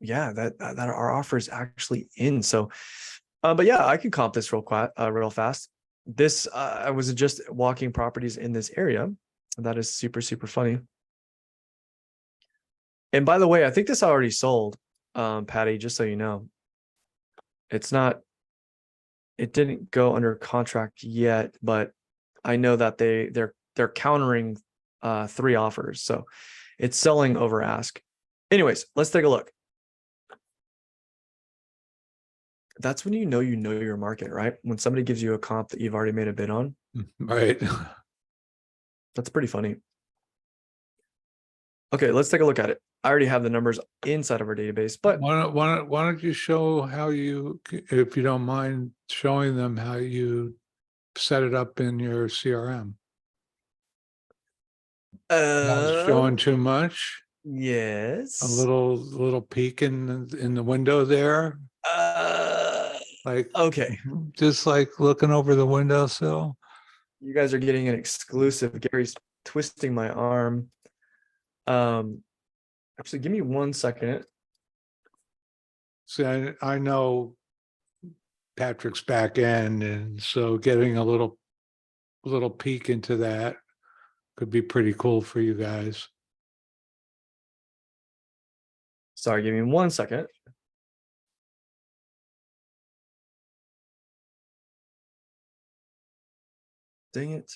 yeah, that our offer is actually in. So, but yeah, I can comp this real fast. This, I was just walking properties in this area. That is super, super funny. And by the way, I think this already sold, Patty, just so you know. It's not, it didn't go under contract yet, but I know that they're countering 3 offers. So it's selling over ask. Anyways, let's take a look. That's when you know your market, right? When somebody gives you a comp that you've already made a bid on. Right. That's pretty funny. Okay, let's take a look at it. I already have the numbers inside of our database, but Why don't you show how you, if you don't mind showing them how you set it up in your CRM? Showing too much? yes. A little peek in the window there, like Okay. just like looking over the windowsill. You guys are getting an exclusive. Gary's twisting my arm. Actually, give me 1 second. See, I know Patrick's back end, and so getting a little peek into that could be pretty cool for you guys. Sorry, give me 1 second. Dang it.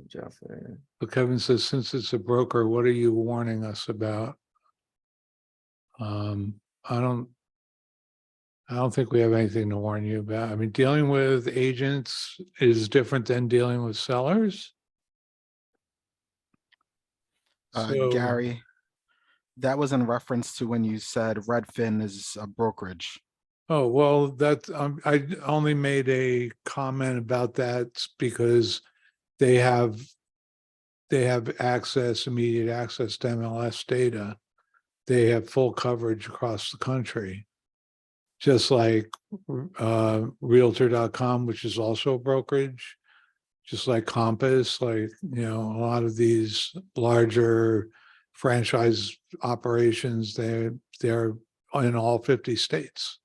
Jeffrey. So Kevin says, since it's a broker, what are you warning us about? I don't think we have anything to warn you about. I mean, dealing with agents is different than dealing with sellers. So- Gary, that was in reference to when you said Redfin is a brokerage. Oh, well, that, I only made a comment about that because they have access, immediate access to MLS data. They have full coverage across the country. Just like Realtor.com, which is also a brokerage, just like Compass, like, you know, a lot of these larger franchise operations, they're in all 50 states.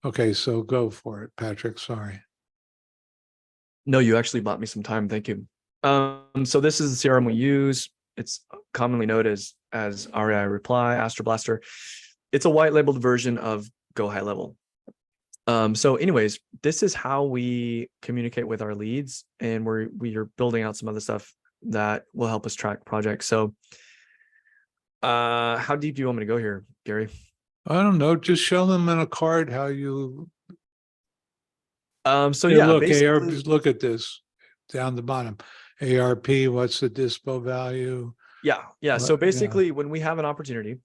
Okay, so go for it, Patrick, sorry. No, you actually bought me some time. Thank you. So this is the CRM we use. It's commonly known as REI Reply, Astro Blaster. it's a white labeled version of Go High Level. So anyways, this is how we communicate with our leads, and we are building out some other stuff that will help us track projects. So how deep do you want me to go here, Gary? I don't know, just show them in a card how you, So hey, yeah, look, AR, basically, just look at this down the bottom. ARP, what's the dispo value? yeah. So What- yeah. basically, when we have an opportunity,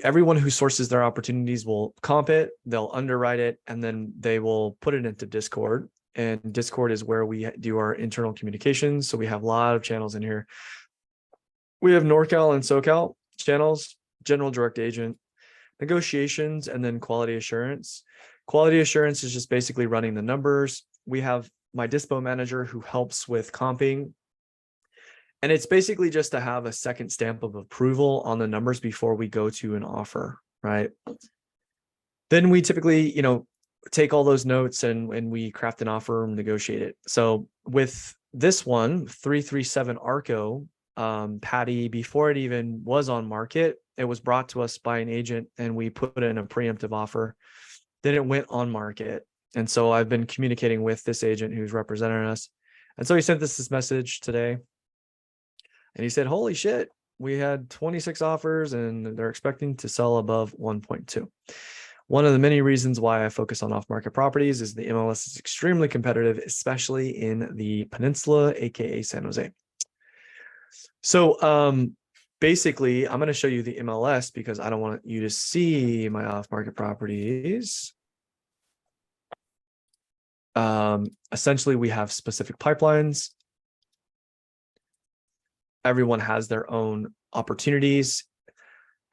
everyone who sources their opportunities will comp it, they'll underwrite it, and then they will put it into Discord. And Discord is where we do our internal communications. So we have a lot of channels in here. We have NorCal and SoCal channels, general direct agent, negotiations, and then quality assurance. Quality assurance is just basically running the numbers. We have my dispo manager who helps with comping. And it's basically just to have a second stamp of approval on the numbers before we go to an offer, right? Then we typically, take all those notes and we craft an offer and negotiate it. So with this one, 337 Arco, Patty, before it even was on market, it was brought to us by an agent and we put in a preemptive offer. Then it went on market. And so I've been communicating with this agent who's representing us. And so he sent us this message today. And he said, holy shit, we had 26 offers and they're expecting to sell above 1.2. One of the many reasons why I focus on off-market properties is the MLS is extremely competitive, especially in the peninsula, aka San Jose. So basically, I'm going to show you the MLS because I don't want you to see my off-market properties. Essentially, we have specific pipelines. Everyone has their own opportunities.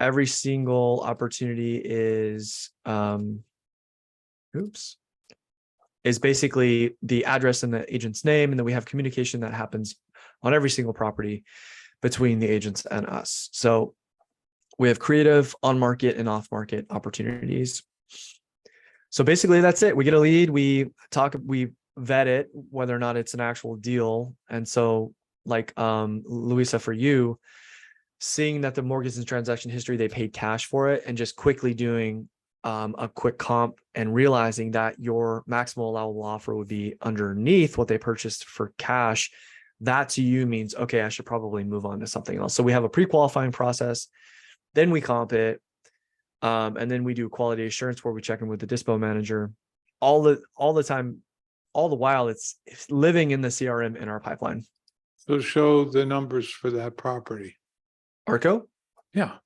Every single opportunity is basically the address and the agent's name, and then we have communication that happens on every single property between the agents and us. So we have creative, on-market, and off-market opportunities. So basically that's it. We get a lead, we vet it, whether or not it's an actual deal. And so like Louisa, for you, seeing that the mortgage and transaction history, they paid cash for it, and just quickly doing a quick comp and realizing that your maximal allowable offer would be underneath what they purchased for cash, that to you means, okay, I should probably move on to something else. So we have a pre-qualifying process, then we comp it, and then we do quality assurance where we check in with the dispo manager all the time, all the while it's living in the CRM in our pipeline. So show the numbers for that property. Arco? Yeah,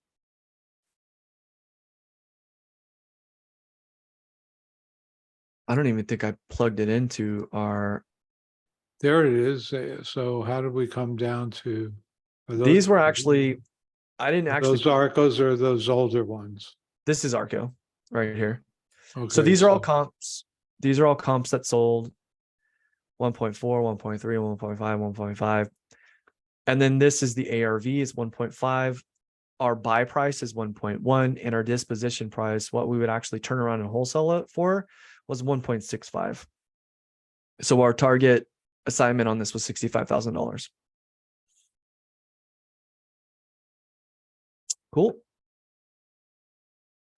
I don't even think I plugged it into our, there it is. So how did we come down to? are those- these were actually, I didn't actually, Those Arcos are those older ones. this is Arco right here. So Okay, these are all comps. These are all comps that sold 1.4, 1.3, 1.5, 1.5. And then this is the ARV is 1.5. Our buy price is 1.1, and our disposition price, what we would actually turn around and wholesale it for, was 1.65. So our target assignment on this was $65,000. Cool.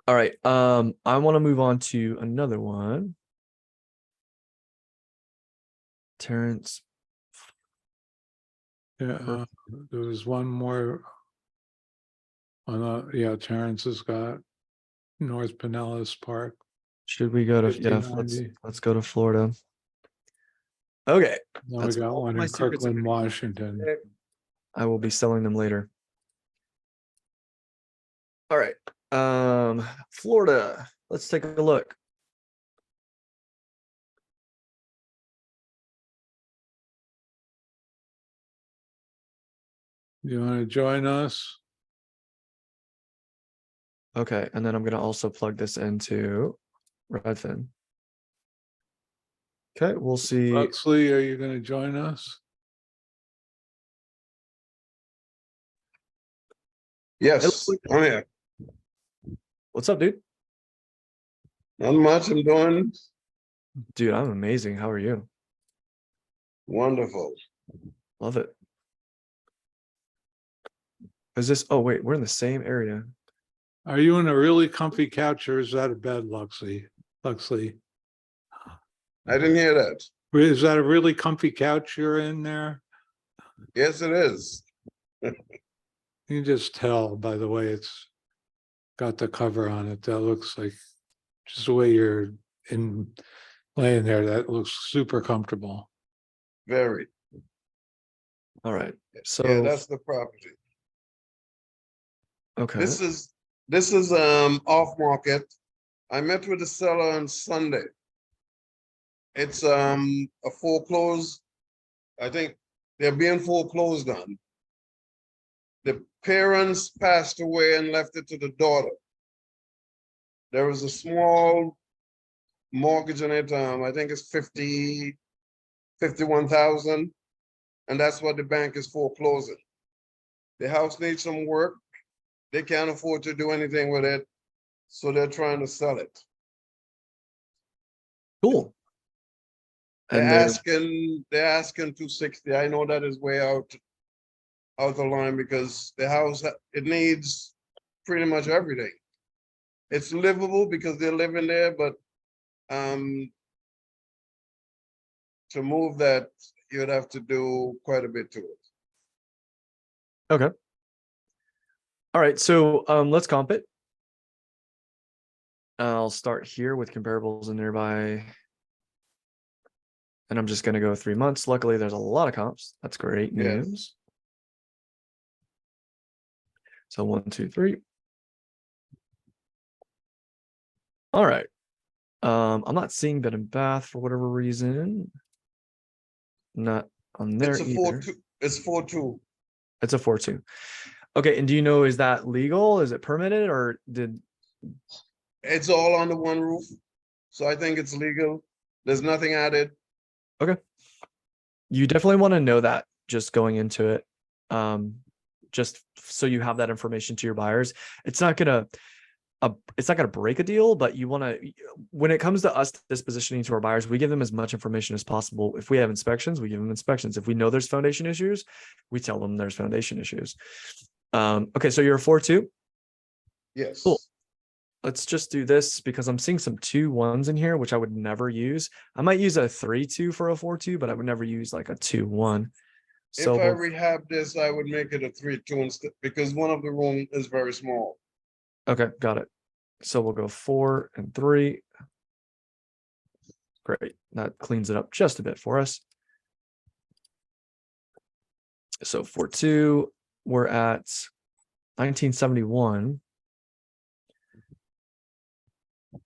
All right. I want to move on to another one. Terrence. Yeah, there was one more. Yeah, Terrence has got North Pinellas Park. Should we go to, yeah, 1590. let's go to Florida. Okay. Then we That's got all one my in secrets are Kirkland, gonna be- Washington. I will be selling them later. All right. Florida. Let's take a look. You want to join us? Okay, and then I'm gonna also plug this into Redfin. Okay, we'll see. Huxley, are you going to join us? Yes, I'm here. What's up, dude? Not much. I'm doing Dude, I'm amazing. How are you? wonderful. Love it. Is this, oh wait, we're in the same area. Are you in a really comfy couch or is that a bed, Luxley? Luxley, I didn't hear that. is that a really comfy couch you're in there? Yes, it is. You can just tell by the way it's got the cover on it. That looks like just the way you're in laying there, that looks super comfortable. Very. All right. Yeah, So, that's the property. okay. This is off market. I met with the seller on Sunday. It's a foreclosed. I think they're being foreclosed on. The parents passed away and left it to the daughter. There was a small mortgage on it. I think it's 51,000, and that's what the bank is foreclosing. The house needs some work. They can't afford to do anything with it, so they're trying to sell it. Cool. They're And they're asking 260. I know that is way out the line because the house, it needs pretty much everything. It's livable because they're living there, but to move that, you'd have to do quite a bit to it. okay. All right. So let's comp it. I'll start here with comparables and nearby. And I'm just going to go 3 months. Luckily, there's a lot of comps. That's great Yes. news. So 1, 2, 3. All right. I'm not seeing Bed and Bath for whatever reason. Not on there It's a either. 4-2. It's 4-2. It's a 4-2. Okay. And do you know, is that legal? Is it permitted or did? It's all under one roof, so I think it's legal. There's nothing added. You definitely want to know that just going into it. Just so you have that information to your buyers. It's not gonna break a deal, but you want to, when it comes to us dispositioning to our buyers, we give them as much information as possible. If we have inspections, we give them inspections. If we know there's foundation issues, we tell them there's foundation issues. Okay, so you're a 4-2. Yes. Cool. Let's just do this because I'm seeing some 2-1s in here, which I would never use. I might use a 3-2 for a 4-2, but I would never use like a 2-1. So If I rehab this, I would make it a 3-2 instead because one of the room is very small. okay, got it. So we'll go 4 and 3. Great. That cleans it up just a bit for us. So 4-2, we're at 1971.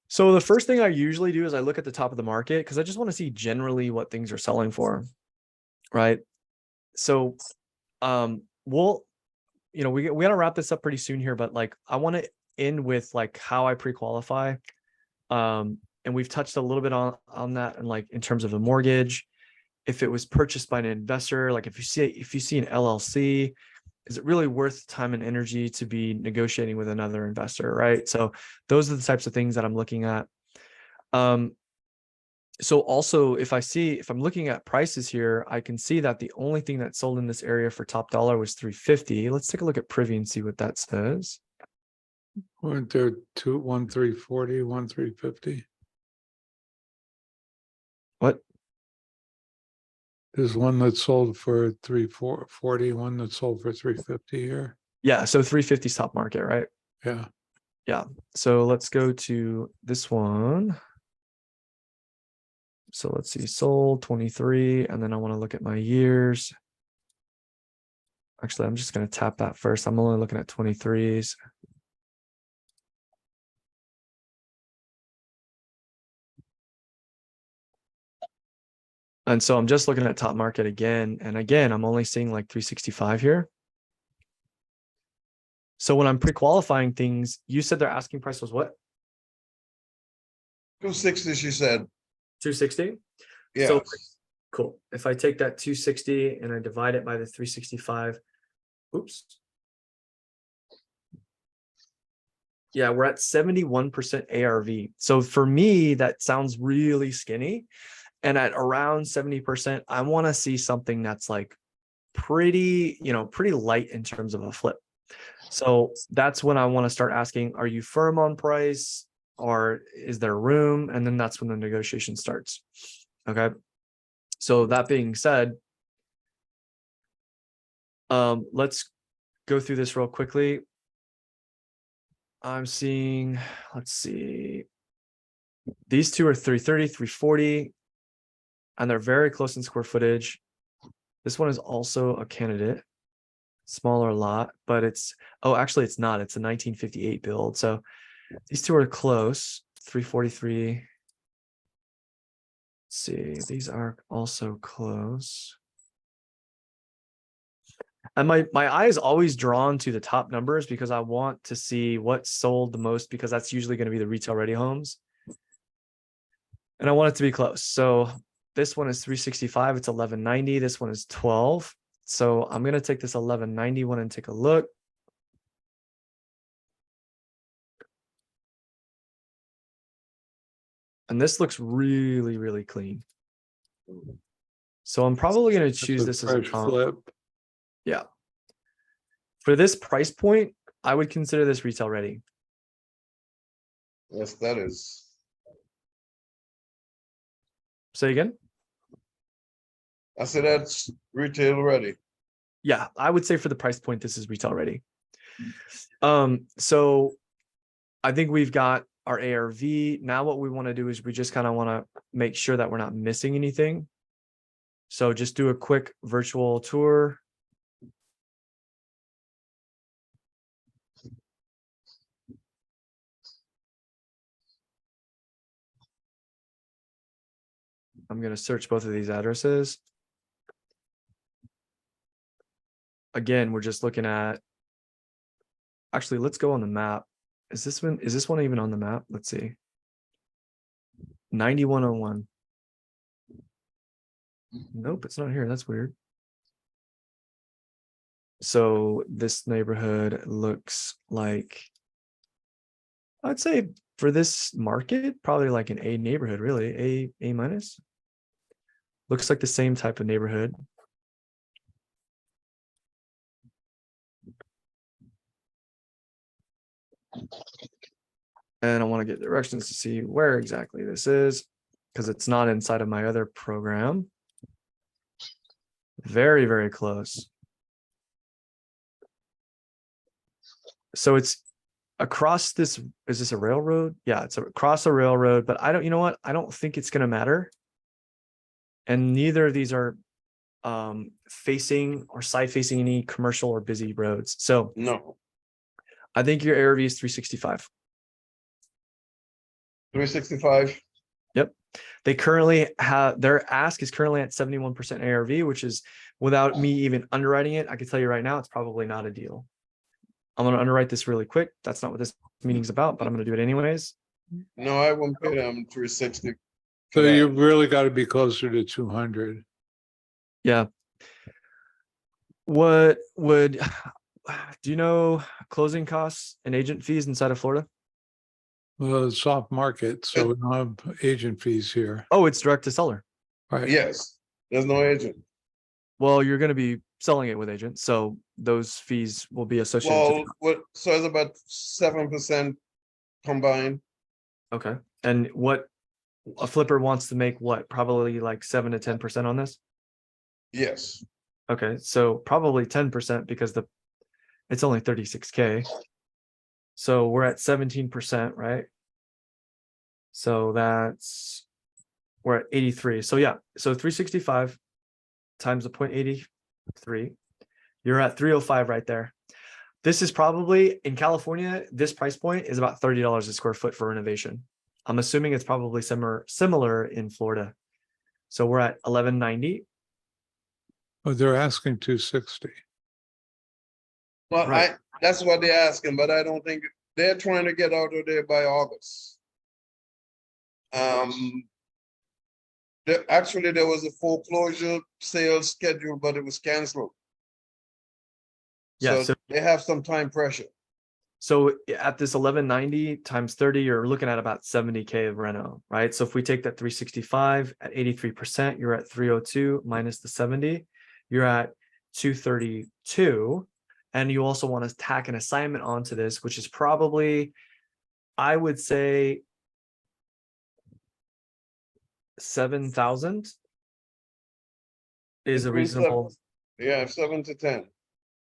So the first thing I usually do is I look at the top of the market because I just want to see generally what things are selling for, right? So we'll, we got to wrap this up pretty soon here, but like I want to end with like how I pre-qualify. And we've touched a little bit on that, and like in terms of a mortgage, if it was purchased by an investor, like if you see an LLC, is it really worth time and energy to be negotiating with another investor, right? So those are the types of things that I'm looking at. So also if I'm looking at prices here, I can see that the only thing that sold in this area for top dollar was 350. Let's take a look at Privy and see what that says. Weren't there 1 340, 1 350? What? There's one that sold for 340, one that sold for 350 here. Yeah, so 350 top market, right? Yeah. Yeah. So let's go to this one. So let's see, sold 23, and then I want to look at my years. Actually, I'm just going to tap that first. I'm only looking at 23s. And so I'm just looking at top market again. And again, I'm only seeing like 365 here. So when I'm pre-qualifying things, you said their asking price was what? 260, she said. 260? Yes. So cool. If I take that 260 and I divide it by the 365, oops. Yeah, we're at 71% ARV. So for me, that sounds really skinny. And at around 70%, I want to see something that's like pretty light in terms of a flip, So that's when I want to start asking, are you firm on price or is there room? And then that's when the negotiation starts. Okay. So that being said, let's go through this real quickly. I'm seeing, let's see. These two are 330, 340, and they're very close in square footage. This one is also a candidate, smaller lot, but actually it's not. It's a 1958 build. So these two are close, 343. Let's see, these are also close. And my eye is always drawn to the top numbers because I want to see what sold the most, because that's usually going to be the retail ready homes. And I want it to be close. So this one is 365, it's 1190. This one is 12. So I'm going to take this 1190 one and take a look. And this looks really, really clean. So I'm probably going to That's choose a this as a fresh comp. flip. Yeah. For this price point, I would consider this retail ready. Yes, that is. Say again? I said that's retail ready. Yeah, I would say for the price point, this is retail ready. So I think we've got our ARV. Now what we want to do is we just kind of want to make sure that we're not missing anything. So just do a quick virtual tour. I'm going to search both of these addresses. Again, we're just looking at, actually, let's go on the map. Is this one even on the map? Let's see. 9101. Nope, it's not here. That's weird. So this neighborhood looks like, I'd say for this market, probably like an A neighborhood, really, A minus. Looks like the same type of neighborhood. And I want to get directions to see where exactly this is, because it's not inside of my other program. Very, very close. So it's across this, is this a railroad? Yeah, it's across a railroad, but you know what? I don't think it's going to matter. And neither of these are facing or side facing any commercial or busy roads. So No, I think your ARV is 365. 365. Yep. They currently have, their ask is currently at 71% ARV, which is, without me even underwriting it, I can tell you right now, it's probably not a deal. I'm going to underwrite this really quick. That's not what this meeting's about, but I'm going to do it anyways. No, I won't pay them 360. So for that. you really got to be closer to 200. Yeah. What would, do you know closing costs and agent fees inside of Florida? Well, it's soft market, so we don't have agent fees here, Oh, it's direct to seller. right? Yes, there's no agent. Well, you're going to be selling it with agents, so those fees will be associated. Well, what, so it's about 7% combined. Okay. And what a flipper wants to make, what, probably like 7 to 10% on this? Yes, Okay, so probably 10% because it's only 36K. So we're at 17%, right? So we're at 83. So yeah, so 365 times the 0.83, you're at 305 right there. This is probably, in California, this price point is about $30 a square foot for renovation. I'm assuming it's probably similar in Florida. So we're at 1190. Oh, they're asking 260. well, Right. that's what they're asking, but I don't think, they're trying to get out of there by August. Actually, there was a foreclosure sale scheduled, but it was canceled. Yeah, So so they have some time pressure. So at this 1190 times 30, you're looking at about 70K of reno, right? So if we take that 365 at 83%, you're at 302 minus the 70, you're at 232. And you also want to tack an assignment onto this, which is probably, I would say, 7,000 is a Between seven- reasonable. Yeah, 7 to 10.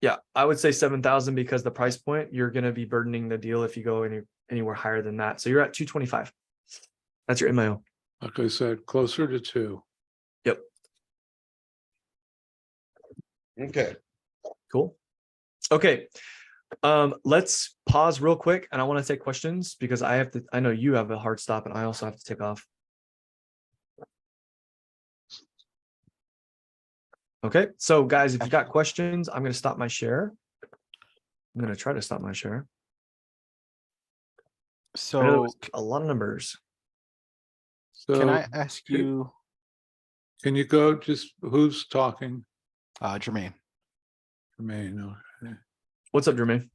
Yeah, I would say 7,000 because the price point, you're going to be burdening the deal if you go anywhere higher than that. So you're at 225. That's your MIO. Like I said, closer to 2. Yep. Okay. Cool. Okay. Let's pause real quick and I want to take questions because I know you have a hard stop and I also have to take off. Okay, so guys, if you got questions, I'm going to stop my share. I'm going to try to stop my share. I know So it's a lot of numbers. So can I ask you, can you go just who's talking? Jermaine, Jermaine, okay. What's up, Jermaine?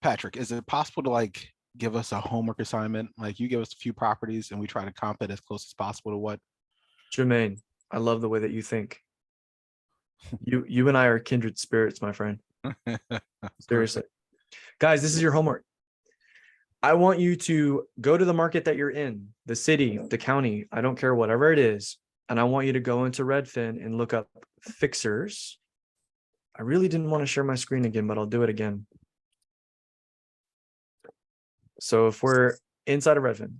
Patrick, is it possible to like give us a homework assignment? Like you give us a few properties and we try to comp it as close as possible to what? Jermaine, I love the way that you think. You and I are kindred spirits, my friend. Seriously. Guys, this is your homework. I want you to go to the market that you're in, the city, the county, I don't care, whatever it is. And I want you to go into Redfin and look up fixers. I really didn't want to share my screen again, but I'll do it again. So if we're inside of Redfin,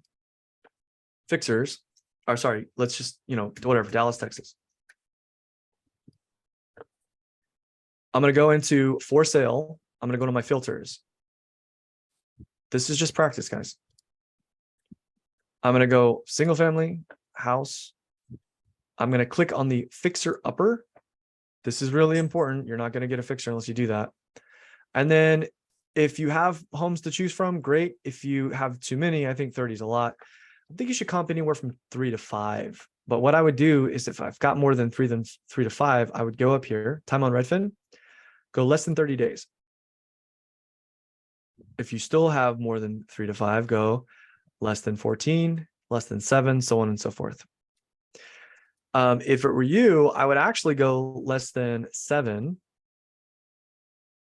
fixers, or sorry, let's just, whatever, Dallas, Texas. I'm going to go into for sale. I'm going to go to my filters. This is just practice, guys. I'm going to go single family house. I'm going to click on the fixer upper. This is really important. You're not going to get a fixer unless you do that. And then if you have homes to choose from, great. If you have too many, I think 30 is a lot. I think you should comp anywhere from 3 to 5. But what I would do is if I've got more than 3 to 5, I would go up here, time on Redfin, go less than 30 days. If you still have more than 3 to 5, go less than 14, less than 7, so on and so forth. If it were you, I would actually go less than 7.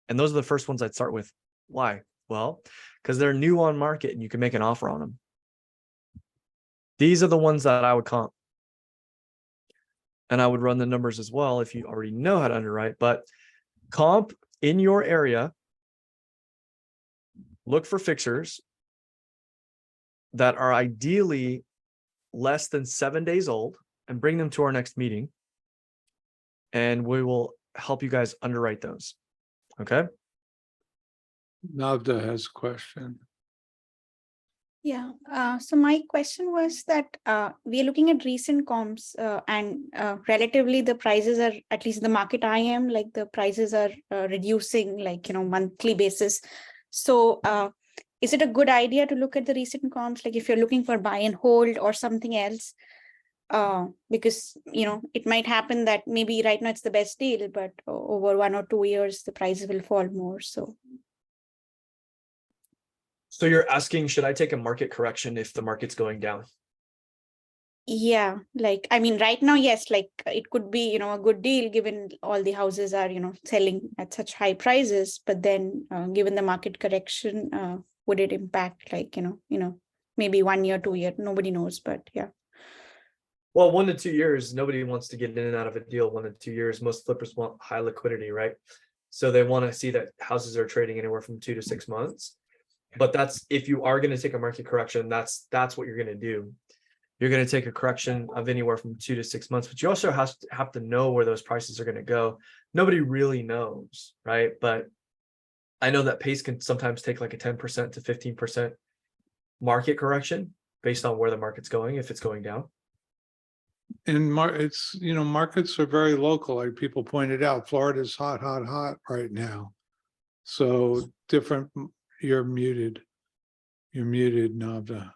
And those are the first ones I'd start with. Why? Well, because they're new on market and you can make an offer on them. These are the ones that I would comp. And I would run the numbers as well if you already know how to underwrite. But comp in your area, look for fixers that are ideally less than 7 days old and bring them to our next meeting. And we will help you guys underwrite those. Okay. Navda has a question. Yeah, so my question was that we are looking at recent comps and relatively the prices are, at least the market I am, like the prices are reducing like, monthly basis. So is it a good idea to look at the recent comps? Like if you're looking for buy and hold or something else, because, it might happen that maybe right now it's the best deal, but over 1 or 2 years, the prices will fall more. So you're asking, should I take a market correction if the market's going down? Yeah, like, I mean, right now, yes, like it could be, a good deal given all the houses are, selling at such high prices, but then given the market correction, would it impact like, maybe 1 year, 2 year, nobody knows, but yeah. Well, 1 to 2 years, nobody wants to get in and out of a deal 1 to 2 years. Most flippers want high liquidity, right? So they want to see that houses are trading anywhere from 2 to 6 months. But that's, if you are going to take a market correction, that's what you're going to do. You're going to take a correction of anywhere from 2 to 6 months, but you also have to know where those prices are going to go. Nobody really knows, right? But I know that pace can sometimes take like a 10% to 15% market correction based on where the market's going, if it's going down. And markets are very local, like people pointed out. Florida's hot right now. So different. You're muted, Navda.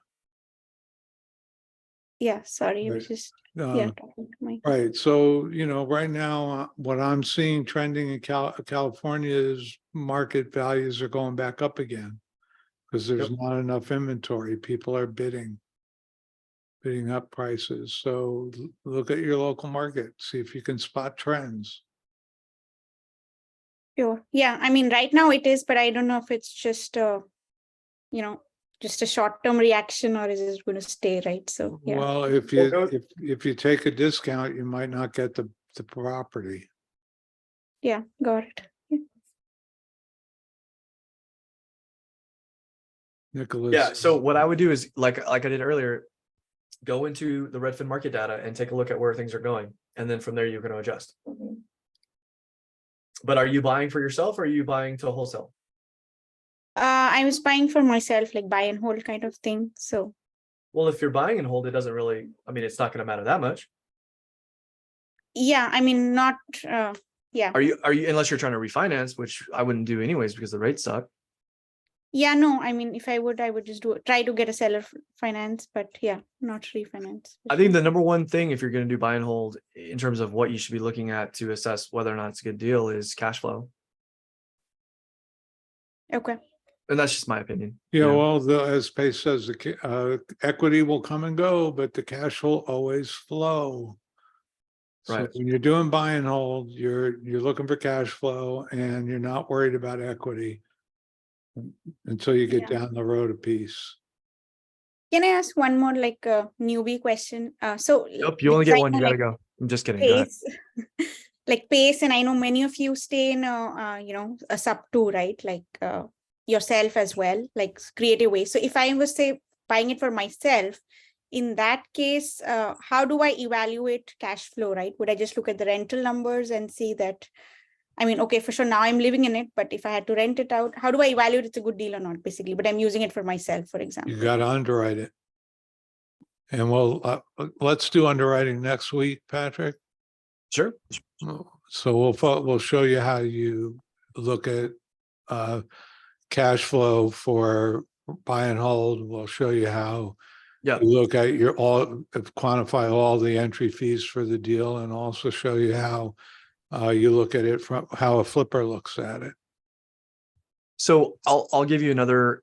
Yeah, sorry, I was Right. just, Uh, talking to my. Right, so, right now, what I'm seeing trending in California is market values are going back up again. Because there's Yep. not enough inventory, people are bidding up prices, so look at your local market, see if you can spot trends. Sure. Yeah, I mean, right now it is, but I don't know if it's just just a short-term reaction or is it going to stay, right? So, yeah. Well, if you take a discount, you might not get the property. Yeah, got it. Yeah. Nicholas. Yeah. So what I would do is like I did earlier, go into the Redfin market data and take a look at where things are going. And then from there, you're going to adjust. But are you buying for yourself or are you buying to wholesale? I was buying for myself, like buy and hold kind of thing. So, Well, if you're buying and hold, it doesn't really, I mean, it's not going to matter that much. yeah, I mean, not, yeah. Are you, unless you're trying to refinance, which I wouldn't do anyways because the rates suck. Yeah, no, I mean, if I would just try to get a seller finance, but yeah, not refinance. I think the number one thing, if you're going to do buy and hold in terms of what you should be looking at to assess whether or not it's a good deal, is cash flow. Okay. And that's just my opinion. Yeah, you know? well, as Pace says, equity will come and go, but the cash will always flow. So Right. when you're doing buy and hold, you're looking for cash flow and you're not worried about equity until you get Yeah. down the road a piece. Can I ask one more like newbie question? So Nope, you only because get I one. You know, got to like, go. I'm just kidding. Go ahead. Pace, like Pace, and I know many of you stay in a sub 2, right? Like yourself as well, like creative way. So if I was say buying it for myself, in that case, how do I evaluate cash flow, right? Would I just look at the rental numbers and see that? I mean, okay, for sure, now I'm living in it, but if I had to rent it out, how do I evaluate it's a good deal or not, basically? But I'm using it for myself, for example. You got to underwrite it. And let's do underwriting next week, Patrick. Sure. So we'll show you how you look at cash flow for buy and hold. We'll show you how Yeah. you look at quantify all the entry fees for the deal, and also show you how you look at it from how a flipper looks at it. So I'll give you another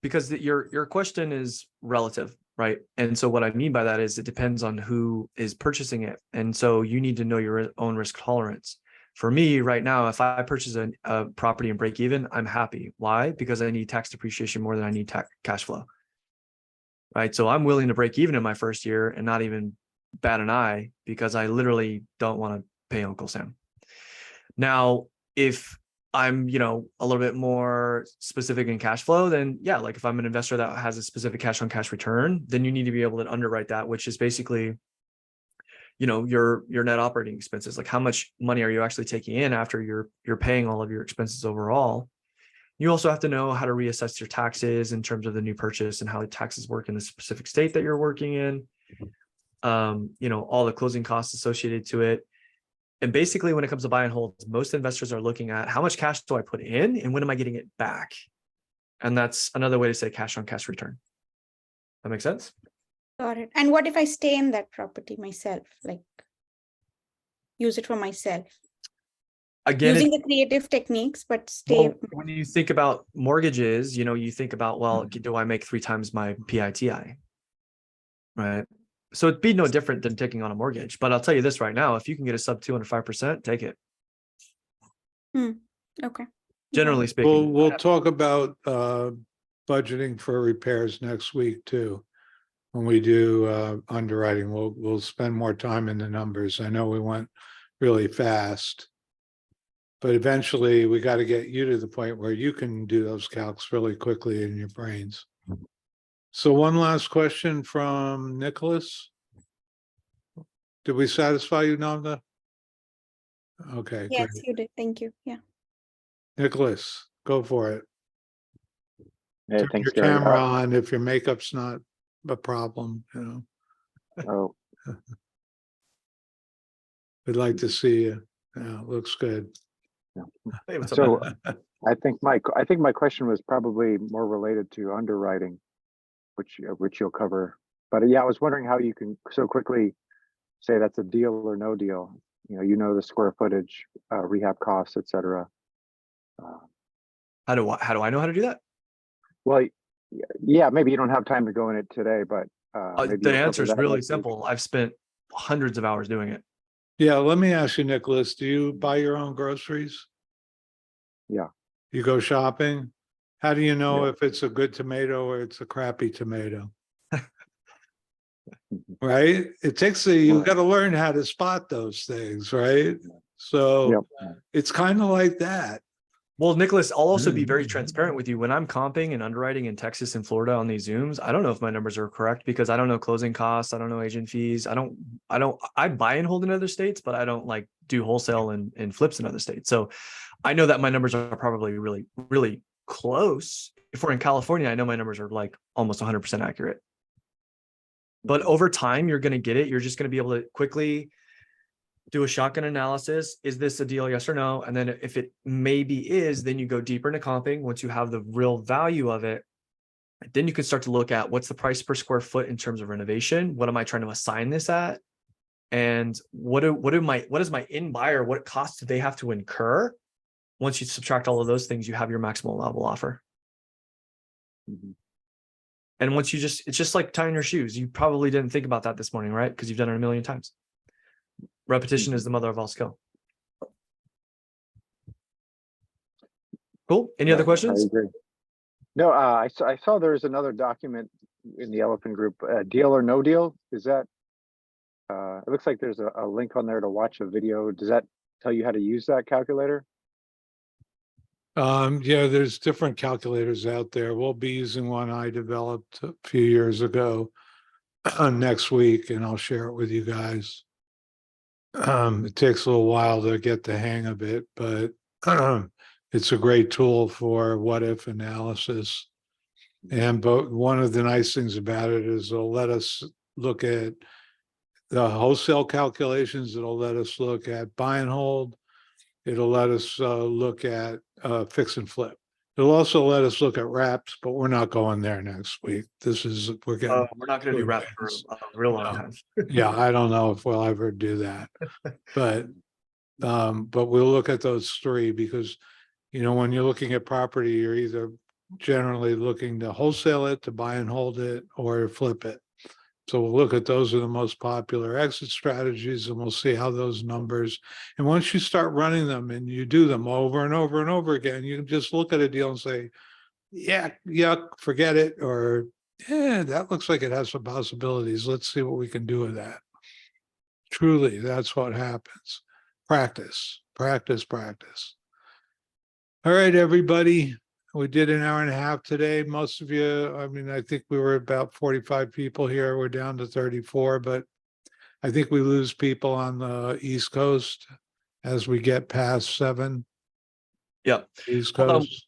because your question is relative, right? And so what I mean by that is it depends on who is purchasing it. And so you need to know your own risk tolerance. For me right now, if I purchase a property and break even, I'm happy. Why? Because I need tax depreciation more than I need cash flow. Right. So I'm willing to break even in my first year and not even bat an eye because I literally don't want to pay Uncle Sam. Now, if I'm, a little bit more specific in cash flow, then yeah, like if I'm an investor that has a specific cash on cash return, then you need to be able to underwrite that, which is basically, your net operating expenses. Like how much money are you actually taking in after you're paying all of your expenses overall? You also have to know how to reassess your taxes in terms of the new purchase and how the taxes work in the specific state that you're working in. All the closing costs associated to it. And basically, when it comes to buy and hold, most investors are looking at how much cash do I put in and when am I getting it back? And that's another way to say cash on cash return. That makes sense? Got it. And what if I stay in that property myself, like use it for myself? Again, using the creative techniques, but stay. well, when you think about mortgages, you think about, well, do I make 3 times my PITI? Right. So it'd be no different than taking on a mortgage. But I'll tell you this right now, if you can get a sub 205%, take it. Okay. Generally speaking. We'll talk about budgeting for repairs next week too. When we do underwriting, we'll spend more time in the numbers. I know we went really fast, but eventually we got to get you to the point where you can do those calcs really quickly in your brains. So one last question from Nicholas. Did we satisfy you, Nanda? Okay, Yes, great. you did. Thank you. Yeah. Nicholas, go for it. Yeah, Turn thanks, your Gary. camera on if your makeup's not a problem, Oh, We'd like to see you. Yeah, looks good. Hey, what's up, so man? I think my question was probably more related to underwriting, which you'll cover. But yeah, I was wondering how you can so quickly say that's a deal or no deal. The square footage, rehab costs, etc. How do I know how to do that? Well, yeah, maybe you don't have time to go in it today, but maybe The you'll cover answer is that really next week. simple. I've spent hundreds of hours doing it. Yeah, let me ask you, Nicholas, do you buy your own groceries? Yeah. You go shopping. How do you know Yeah. if it's a good tomato or it's a crappy tomato? Mhm. Right? It takes you Right. got to learn how to spot those things, right? So Yep. it's kind of like that. Well, Nicholas, I'll also be very Mm. transparent with you. When I'm comping and underwriting in Texas and Florida on these Zooms, I don't know if my numbers are correct because I don't know closing costs. I don't know agent fees. I buy and hold in other states, but I don't like do wholesale and flips in other states. So I know that my numbers are probably really, really close. If we're in California, I know my numbers are like almost 100% accurate. But over time, you're going to get it. You're just going to be able to quickly do a shotgun analysis. Is this a deal? Yes or no? And then if it maybe is, then you go deeper into comping. Once you have the real value of it, then you can start to look at what's the price per square foot in terms of renovation. What am I trying to assign this at? And what is my in buyer? What costs do they have to incur? Once you subtract all of those things, you have your maximum level offer. Mhm. And once it's just like tying your shoes. You probably didn't think about that this morning, right? Because you've done it a million times. Repetition is the mother of all skill. Cool. Any other I questions? agree. No, I saw there's another document in the Elephant Group, deal or no deal. Is that, it looks like there's a link on there to watch a video. Does that tell you how to use that calculator? Yeah, there's different calculators out there. We'll be using one I developed a few years ago next week, and I'll share it with you guys. It takes a little while to get the hang of it, but it's a great tool for what if analysis. But one of the nice things about it is it'll let us look at the wholesale calculations. It'll let us look at buy and hold. It'll let us look at fix and flip. It'll also let us look at wraps, but we're not going there next week. We're getting. We're not going to do rap for a real long No. time. Yeah, I don't know if we'll ever do that. But we'll look at those three because, when you're looking at property, you're either generally looking to wholesale it, to buy and hold it, or flip it. So we'll look at those are the most popular exit strategies, and we'll see how those numbers. And once you start running them and you do them over and over and over again, you can just look at a deal and say, yeah, yuck, forget it, or yeah, that looks like it has some possibilities. Let's see what we can do with that. Truly, that's what happens. Practice, practice, practice. All right, everybody. We did an hour and a half today. Most of you, I think we were about 45 people here. We're down to 34, but I think we lose people on the East Coast as we get past 7 Yep. East Hold on. Coast.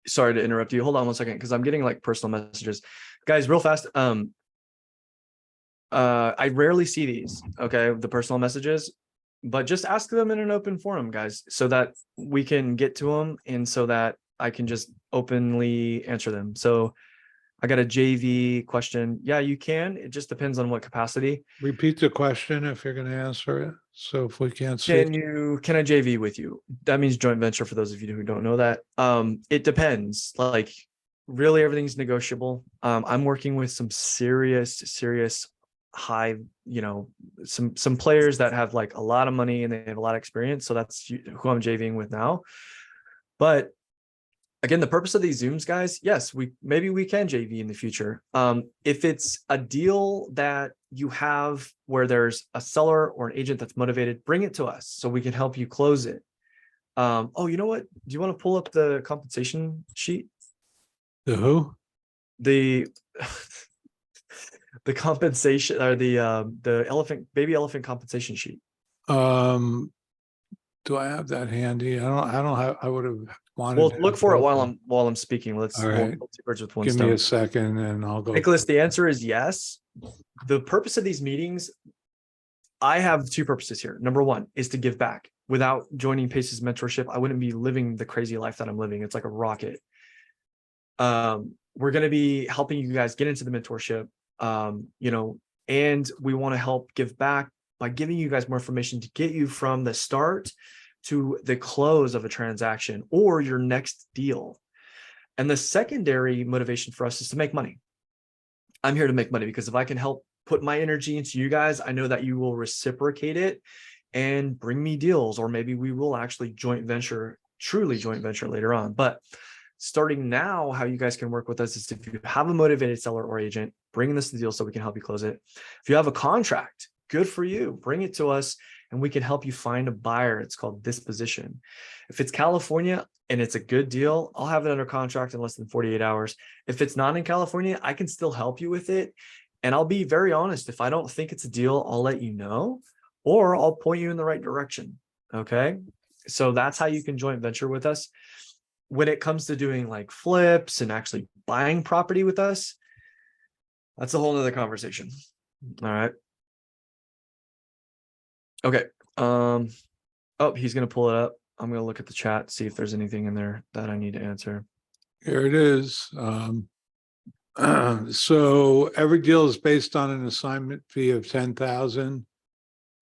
Sorry to interrupt you. Hold on one second, because I'm getting like personal messages. Guys, real fast. I rarely see these, okay, the personal messages, but just ask them in an open forum, guys, so that we can get to them and so that I can just openly answer them. So I got a JV question. Yeah, you can. It just depends on what capacity. Repeat the question if you're going to answer it. So if we can't see Can it. I JV with you? That means joint venture for those of you who don't know that. It depends. Like really everything's negotiable. I'm working with some serious high, some players that have like a lot of money and they have a lot of experience. So that's who I'm JVing with now. But again, the purpose of these Zooms, guys, yes, maybe we can JV in the future. If it's a deal that you have where there's a seller or an agent that's motivated, bring it to us so we can help you close it. Oh, you know what? Do you want to pull up the compensation sheet? The who? The the compensation or the baby elephant compensation sheet. Do I have that handy? I don't have, I would have wanted. Well, to look have for it both. while I'm speaking. All We'll right. kill two birds with one Give stone. me a second and I'll go. Nicholas, the answer is yes. The purpose of these meetings, I have two purposes here. Number one is to give back. Without joining Pace's mentorship, I wouldn't be living the crazy life that I'm living. It's like a rocket. We're going to be helping you guys get into the mentorship, and we want to help give back by giving you guys more information to get you from the start to the close of a transaction or your next deal. And the secondary motivation for us is to make money. I'm here to make money because if I can help put my energy into you guys, I know that you will reciprocate it and bring me deals, or maybe we will actually joint venture truly joint venture later on. But starting now, how you guys can work with us is if you have a motivated seller or agent, bring this to the deal so we can help you close it. If you have a contract, good for you. Bring it to us and we can help you find a buyer. It's called disposition. If it's California and it's a good deal, I'll have it under contract in less than 48 hours. If it's not in California, I can still help you with it. And I'll be very honest, if I don't think it's a deal, I'll let you know, or I'll point you in the right direction. Okay. So that's how you can joint venture with us. When it comes to doing like flips and actually buying property with us, that's a whole nother conversation. All right. Okay. Oh, he's going to pull it up. I'm going to look at the chat, see if there's anything in there that I need to answer. Here it is. So every deal is based on an assignment fee of 10,000.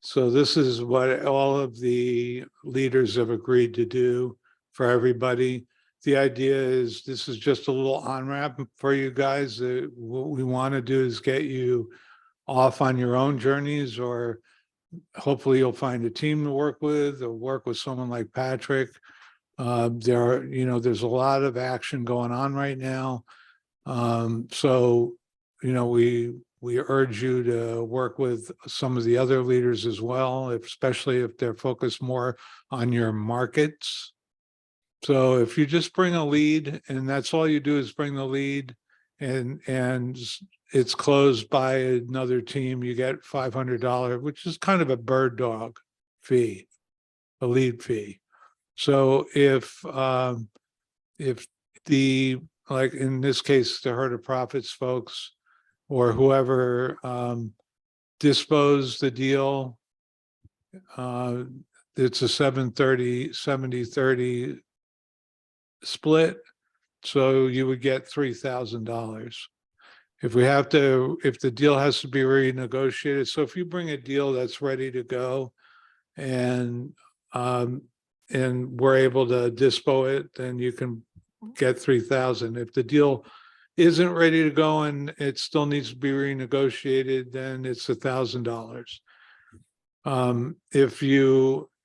So this is what all of the leaders have agreed to do for everybody. The idea is this is just a little on-ramp for you guys. What we want to do is get you off on your own journeys, or hopefully you'll find a team to work with, or work with someone like Patrick. There's a lot of action going on right now. So, we urge you to work with some of the other leaders as well, especially if they're focused more on your markets. So if you just bring a lead, and that's all you do is bring the lead, and it's closed by another team, you get $500, which is kind of a bird dog fee, a lead fee. So if the, like in this case, the Herd of Profits folks or whoever dispose the deal, it's a 70-30 split. So you would get $3,000. If the deal has to be renegotiated, so if you bring a deal that's ready to go and we're able to dispo it, then you can get 3,000. If the deal isn't ready to go and it still needs to be renegotiated, then it's $1,000.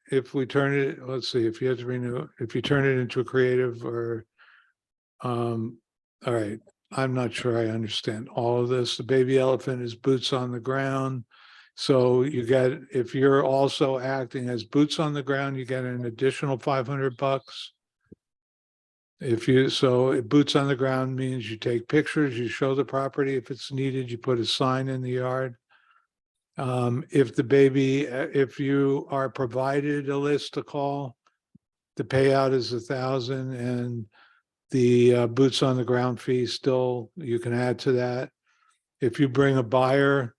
If we turn it, let's see, if you have to renew, if you turn it into a creative or, all right, I'm not sure I understand all of this. The baby elephant is boots on the ground. So if you're also acting as boots on the ground, you get an additional $500. If boots on the ground means you take pictures, you show the property. If it's needed, you put a sign in the yard. If you are provided a list to call, the payout is 1,000, and the boots on the ground fee still, you can add to that. If you bring a buyer,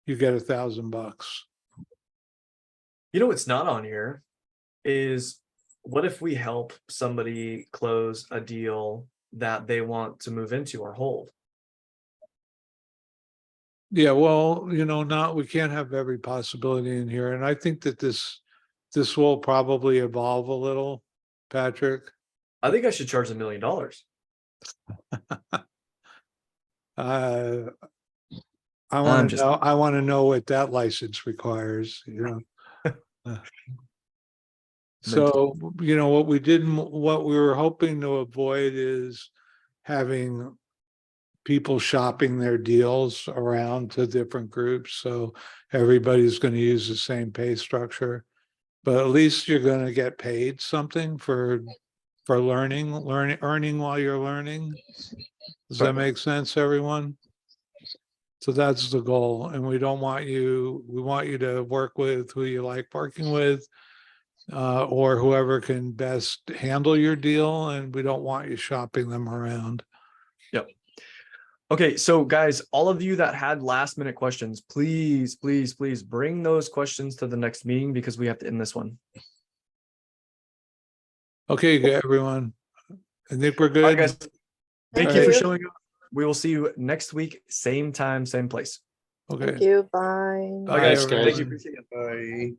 you get $1,000. You know what's not on here is, what if we help somebody close a deal that they want to move into or hold? Yeah, well, we can't have every possibility in here. And I think that this will probably evolve a little, Patrick. I think I should charge $1 million. I want to know what that license requires, So, what we were hoping to avoid is having people shopping their deals around to different groups. So everybody's going to use the same pay structure, but at least you're going to get paid something for earning while you're learning. Does that make sense, everyone? So that's the goal. And we want you to work with who you like working with, or whoever can best handle your deal. And we don't want you shopping them around. Yep. Okay, so guys, all of you that had last minute questions, please bring those questions to the next meeting, because we have to end this one. Okay, everyone. I think we're good. All right, guys. Thank you for right. showing up. We will see you next week, same time, same place. Okay. Thank you. Bye. Bye, guys. everyone. Thank you. Appreciate it. Bye.